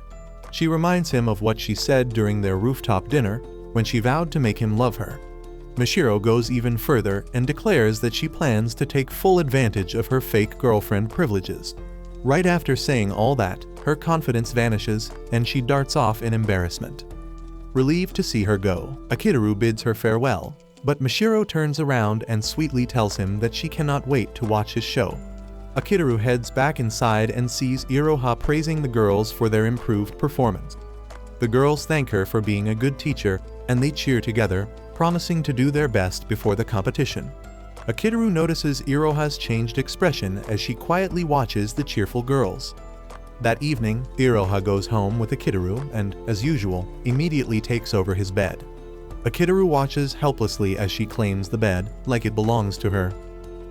She reminds him of what she said during their rooftop dinner, when she vowed to make him love her. Mishiro goes even further and declares that she plans to take full advantage of her fake girlfriend privileges. Right after saying all that, her confidence vanishes and she darts off in embarrassment. Relieved to see her go, Akitaru bids her farewell, but Mishiro turns around and sweetly tells him that she cannot wait to watch his show. Akitaru heads back inside and sees Iroha praising the girls for their improved performance. The girls thank her for being a good teacher, and they cheer together, promising to do their best before the competition. Akitaru notices Iroha's changed expression as she quietly watches the cheerful girls. That evening, Iroha goes home with Akitaru and, as usual, immediately takes over his bed. Akitaru watches helplessly as she claims the bed, like it belongs to her.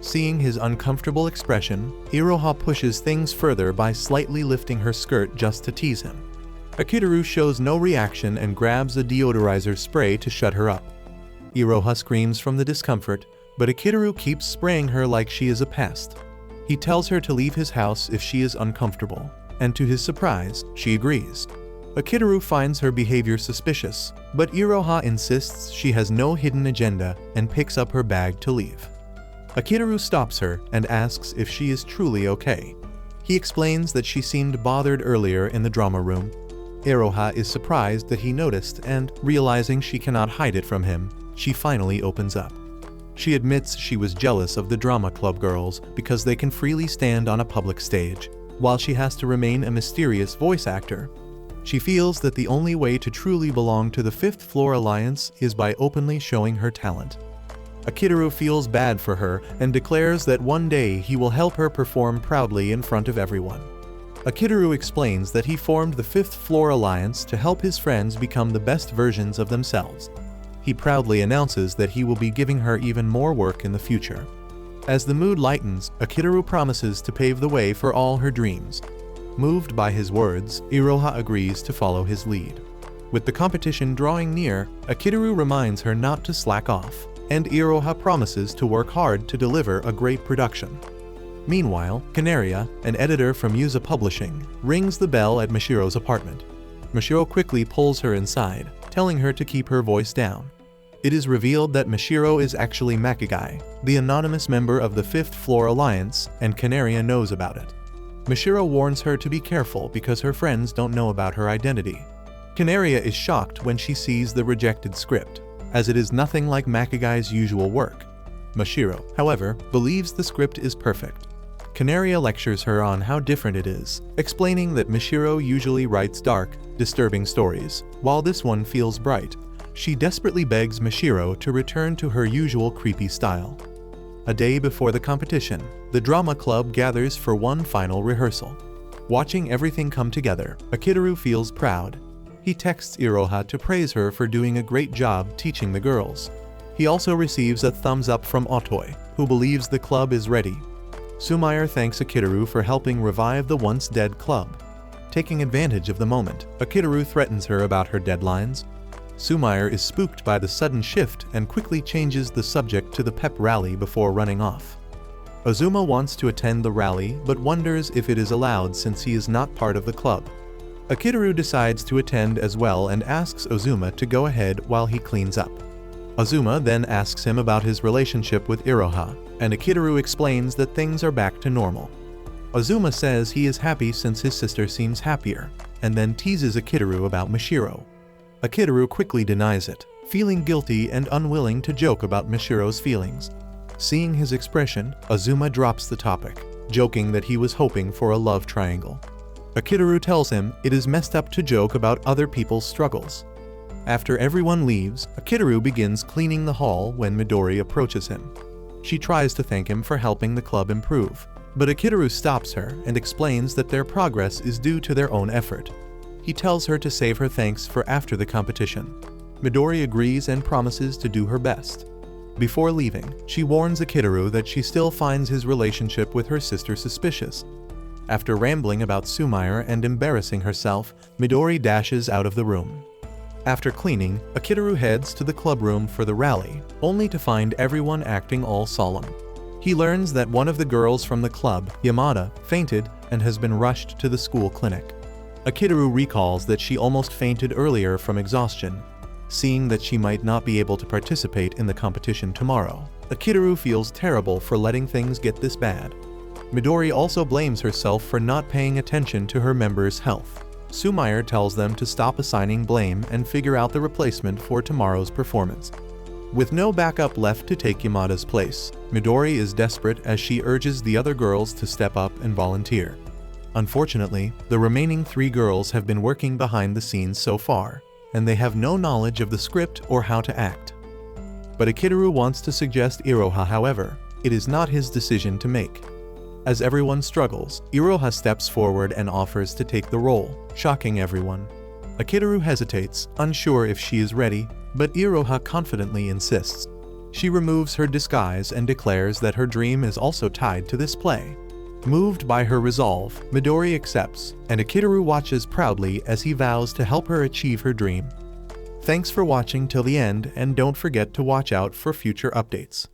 Seeing his uncomfortable expression, Iroha pushes things further by slightly lifting her skirt just to tease him. Akitaru shows no reaction and grabs a deodorizer spray to shut her up. Iroha screams from the discomfort, but Akitaru keeps spraying her like she is a pest. He tells her to leave his house if she is uncomfortable, and to his surprise, she agrees. Akitaru finds her behavior suspicious, but Iroha insists she has no hidden agenda and picks up her bag to leave. Akitaru stops her and asks if she is truly okay. He explains that she seemed bothered earlier in the drama room. Iroha is surprised that he noticed and, realizing she cannot hide it from him, she finally opens up. She admits she was jealous of the drama club girls because they can freely stand on a public stage, while she has to remain a mysterious voice actor. She feels that the only way to truly belong to the Fifth Floor Alliance is by openly showing her talent. Akitaru feels bad for her and declares that one day he will help her perform proudly in front of everyone. Akitaru explains that he formed the Fifth Floor Alliance to help his friends become the best versions of themselves. He proudly announces that he will be giving her even more work in the future. As the mood lightens, Akitaru promises to pave the way for all her dreams. Moved by his words, Iroha agrees to follow his lead. With the competition drawing near, Akitaru reminds her not to slack off, and Iroha promises to work hard to deliver a great production. Meanwhile, Canaria, an editor from Yuza Publishing, rings the bell at Mishiro's apartment. Mishiro quickly pulls her inside, telling her to keep her voice down. It is revealed that Mishiro is actually Makagai, the anonymous member of the Fifth Floor Alliance, and Canaria knows about it. Mishiro warns her to be careful because her friends don't know about her identity. Canaria is shocked when she sees the rejected script, as it is nothing like Makagai's usual work. Mishiro, however, believes the script is perfect. Canaria lectures her on how different it is, explaining that Mishiro usually writes dark, disturbing stories, while this one feels bright. She desperately begs Mishiro to return to her usual creepy style. A day before the competition, the drama club gathers for one final rehearsal. Watching everything come together, Akitaru feels proud. He texts Iroha to praise her for doing a great job teaching the girls. He also receives a thumbs up from Otoi, who believes the club is ready. Sumair thanks Akitaru for helping revive the once-dead club. Taking advantage of the moment, Akitaru threatens her about her deadlines. Sumair is spooked by the sudden shift and quickly changes the subject to the pep rally before running off. Ozuma wants to attend the rally but wonders if it is allowed since he is not part of the club. Akitaru decides to attend as well and asks Ozuma to go ahead while he cleans up. Ozuma then asks him about his relationship with Iroha, and Akitaru explains that things are back to normal. Ozuma says he is happy since his sister seems happier, and then teases Akitaru about Mishiro. Akitaru quickly denies it, feeling guilty and unwilling to joke about Mishiro's feelings. Seeing his expression, Ozuma drops the topic, joking that he was hoping for a love triangle. Akitaru tells him it is messed up to joke about other people's struggles. After everyone leaves, Akitaru begins cleaning the hall when Midori approaches him. She tries to thank him for helping the club improve, but Akitaru stops her and explains that their progress is due to their own effort. He tells her to save her thanks for after the competition. Midori agrees and promises to do her best. Before leaving, she warns Akitaru that she still finds his relationship with her sister suspicious. After rambling about Sumair and embarrassing herself, Midori dashes out of the room. After cleaning, Akitaru heads to the club room for the rally, only to find everyone acting all solemn. He learns that one of the girls from the club, Yamada, fainted and has been rushed to the school clinic. Akitaru recalls that she almost fainted earlier from exhaustion. Seeing that she might not be able to participate in the competition tomorrow, Akitaru feels terrible for letting things get this bad. Midori also blames herself for not paying attention to her members' health. Sumair tells them to stop assigning blame and figure out the replacement for tomorrow's performance. With no backup left to take Yamada's place, Midori is desperate as she urges the other girls to step up and volunteer. Unfortunately, the remaining 3 girls have been working behind the scenes so far, and they have no knowledge of the script or how to act. But Akitaru wants to suggest Iroha, however, it is not his decision to make. As everyone struggles, Iroha steps forward and offers to take the role, shocking everyone. Akitaru hesitates, unsure if she is ready, but Iroha confidently insists. She removes her disguise and declares that her dream is also tied to this play. Moved by her resolve, Midori accepts, and Akitaru watches proudly as he vows to help her achieve her dream. Thanks for watching till the end, and don't forget to watch out for future updates.